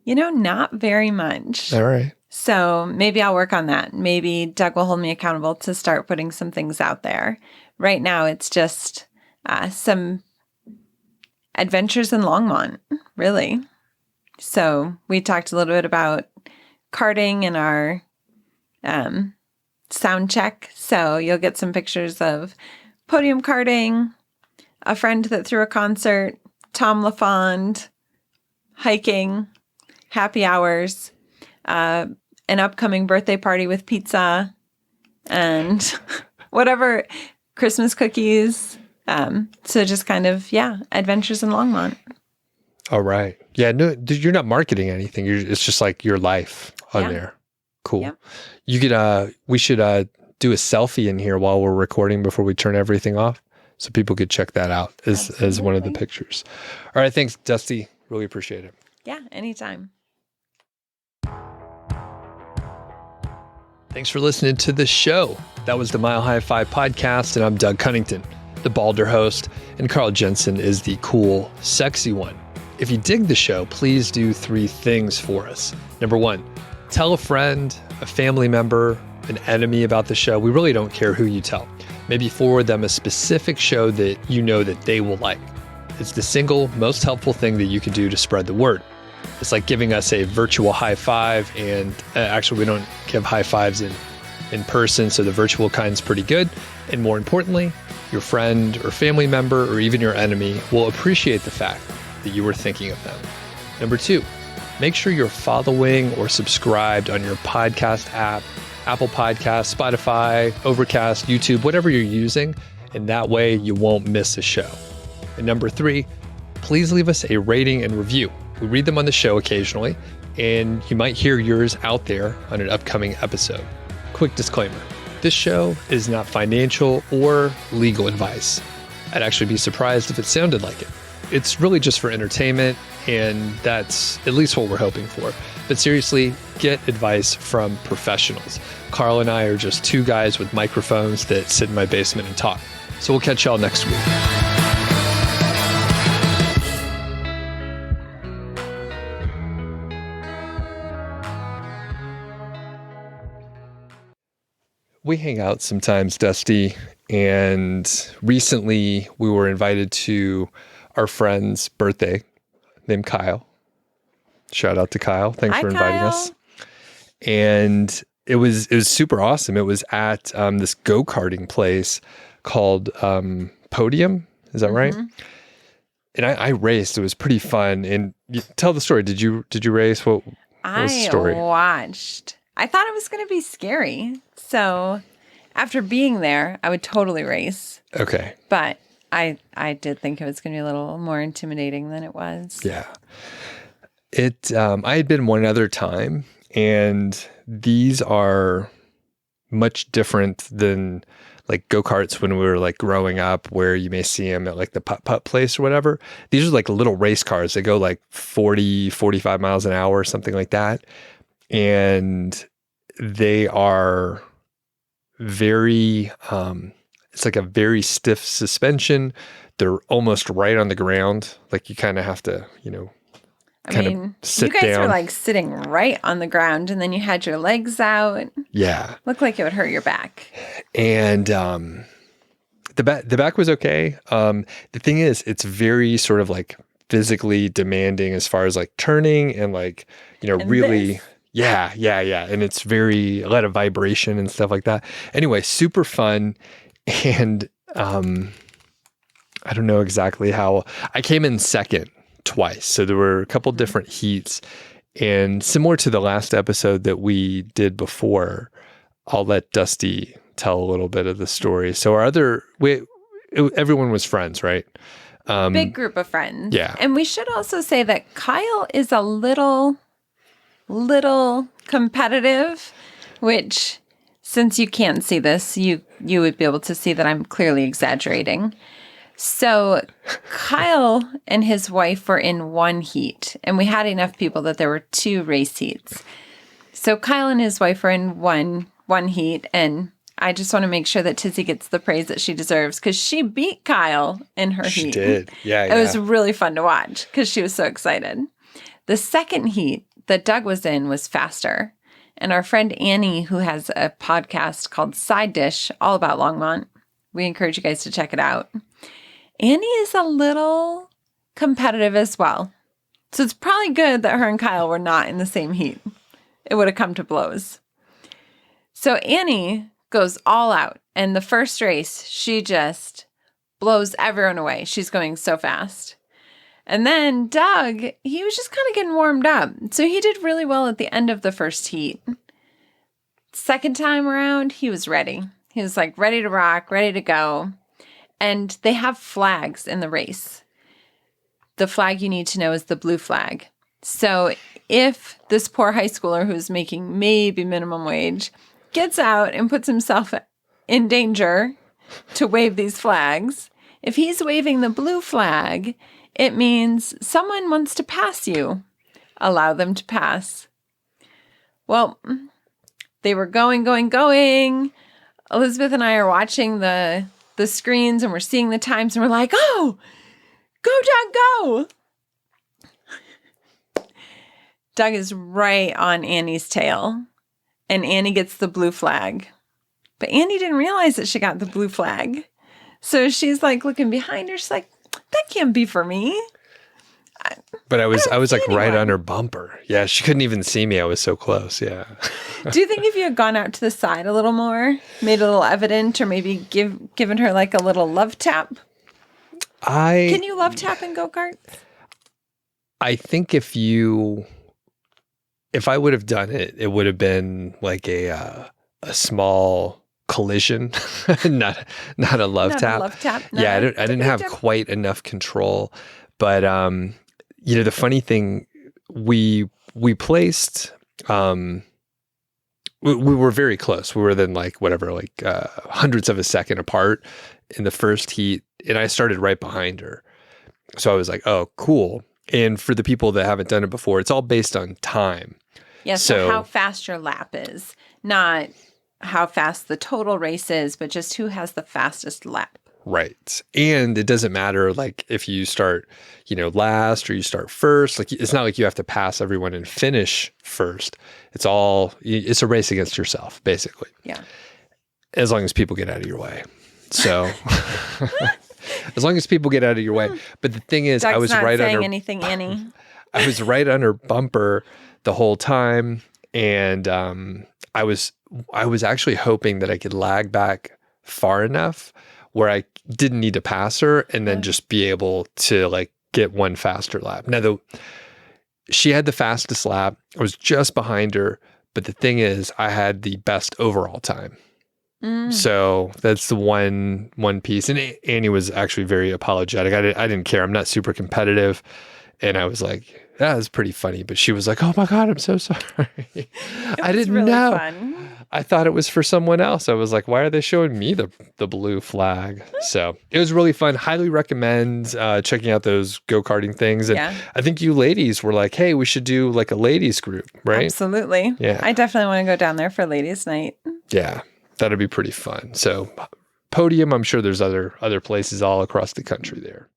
Not very much. All right. So maybe I'll work on that. Maybe Doug will hold me accountable to start putting some things out there. Right now, it's just some adventures in Longmont, really. So we talked a little bit about karting in our Soundcheck. So you'll get some pictures of podium karting, a friend that threw a concert, Tom LaFond, hiking, happy hours, an upcoming birthday party with pizza, and whatever, Christmas cookies. So just kind of, adventures in Longmont. All right. Yeah, no, you're not marketing anything. It's just like your life on there. Cool. Yeah. You could, we should do a selfie in here while we're recording before we turn everything off, so people could check that out as one of the pictures. All right. Thanks, Dusti. Really appreciate it. Yeah, anytime. Thanks for listening to the show. That was the Mile High 5 podcast, and I'm Doug Cunnington, the balder host, and Carl Jensen is the cool, sexy one. If you dig the show, please do 3 things for us. Number 1, tell a friend, a family member, an enemy about the show. We really don't care who you tell. Maybe forward them a specific show that you know that they will like. It's the single most helpful thing that you can do to spread the word. It's like giving us a virtual high five, and actually we don't give high fives in person, so the virtual kind's pretty good. And more importantly, your friend or family member or even your enemy will appreciate the fact that you were thinking of them. Number 2, make sure you're following or subscribed on your podcast app, Apple Podcasts, Spotify, Overcast, YouTube, whatever you're using, and that way you won't miss a show. And number 3, please leave us a rating and review. We read them on the show occasionally, and you might hear yours out there on an upcoming episode. Quick disclaimer, this show is not financial or legal advice. I'd actually be surprised if it sounded like it. It's really just for entertainment, and that's at least what we're hoping for. But seriously, get advice from professionals. Carl and I are just 2 guys with microphones that sit in my basement and talk. So we'll catch y'all next week. We hang out sometimes, Dusti, and recently we were invited to our friend's birthday named Kyle. Shout out to Kyle. Thanks for inviting us. And it was super awesome. It was at this go-karting place called Podium. Is that right? And I raced. It was pretty fun. And tell the story. Did you race? What was the story? I watched. I thought it was going to be scary. So after being there, I would totally race. Okay. But I did think it was going to be a little more intimidating than it was. Yeah. I had been one other time, and these are much different than like go-karts when we were like growing up, where you may see them at like the putt-putt place or whatever. These are like little race cars. They go like 40, 45 miles an hour, something like that. And they are very, it's like a very stiff suspension. They're almost right on the ground. Like you kind of have to, sit you guys down. were like sitting right on the ground, and then you had your legs out. Yeah. Looked like it would hurt your back. And the back was okay. The thing is, it's very sort of like physically demanding as far as like turning and like, And really. this. Yeah. And it's a lot of vibration and stuff like that. Anyway, super fun. And I don't know exactly how. I came in second twice. So there were a couple different heats. And similar to the last episode that we did before, I'll let Dusti tell a little bit of the story. So everyone was friends, right? Big group of friends. Yeah. And we should also say that Kyle is a little competitive, which, since you can't see this, you would be able to see that I'm clearly exaggerating. So Kyle and his wife were in one heat, and we had enough people that there were 2 race heats. So Kyle and his wife were in one heat, and I just want to make sure that Tizzy gets the praise that she deserves, because she beat Kyle in her heat. She did. Yeah. It was really fun to watch because she was so excited. The second heat that Doug was in was faster. And our friend Annie, who has a podcast called SideDish, all about Longmont, we encourage you guys to check it out. Annie is a little competitive as well. So it's probably good that her and Kyle were not in the same heat. It would have come to blows. So Annie goes all out. And the first race, she just blows everyone away. She's going so fast. And then Doug, he was just kind of getting warmed up. So he did really well at the end of the first heat. Second time around, he was ready. He was like ready to rock, ready to go. And they have flags in the race. The flag you need to know is the blue flag. So if this poor high schooler who's making maybe minimum wage gets out and puts himself in danger to wave these flags, if he's waving the blue flag, it means someone wants to pass you. Allow them to pass. Well, they were going. Elizabeth and I are watching the screens, and we're seeing the times, and we're like, oh, go, Doug, go. Doug is right on Annie's tail, and Annie gets the blue flag. But Annie didn't realize that she got the blue flag. So she's like looking behind her. She's like, that can't be for me. But I was like anyone. right on her bumper. Yeah, she couldn't even see me. I was so close. Yeah. Do you think if you had gone out to the side a little more, made it a little evident, or maybe given her like a little love tap? Can you love tap in go-karts? I think if I would have done it, it would have been like a small collision, not a love tap. A love tap. Yeah, I didn't have quite enough control. But the funny thing, we placed. We were very close. We were then hundredths of a second apart in the first heat, and I started right behind her. So I was like, "Oh, cool!" And for the people that haven't done it before, it's all based on time. Yeah, so how fast your lap is, not how fast the total race is, but just who has the fastest lap. Right. And it doesn't matter like if you start, last or you start first. Like it's not like you have to pass everyone and finish first. It's a race against yourself, basically. Yeah. As long as people get out of your way. So as long as people get out of your way. But the thing is, Doug's I was not right saying on her anything, Annie. I was right on her bumper the whole time. And I was actually hoping that I could lag back far enough where I didn't need to pass her and then just be able to like get one faster lap. Now, she had the fastest lap. I was just behind her. But the thing is, I had the best overall time. So that's the one piece. And Annie was actually very apologetic. I didn't care. I'm not super competitive. And I was like, that was pretty funny. But she was like, oh my God, I'm so sorry. I didn't really know. Fun. I thought it was for someone else. I was like, why are they showing me the blue flag? So it was really fun. Highly recommend checking out those go-karting things. And I think you ladies were like, hey, we should do like a ladies group, right? Absolutely. Yeah. I definitely want to go down there for ladies' night. Yeah, that'd be pretty fun. So Podium, I'm sure there's other places all across the country there.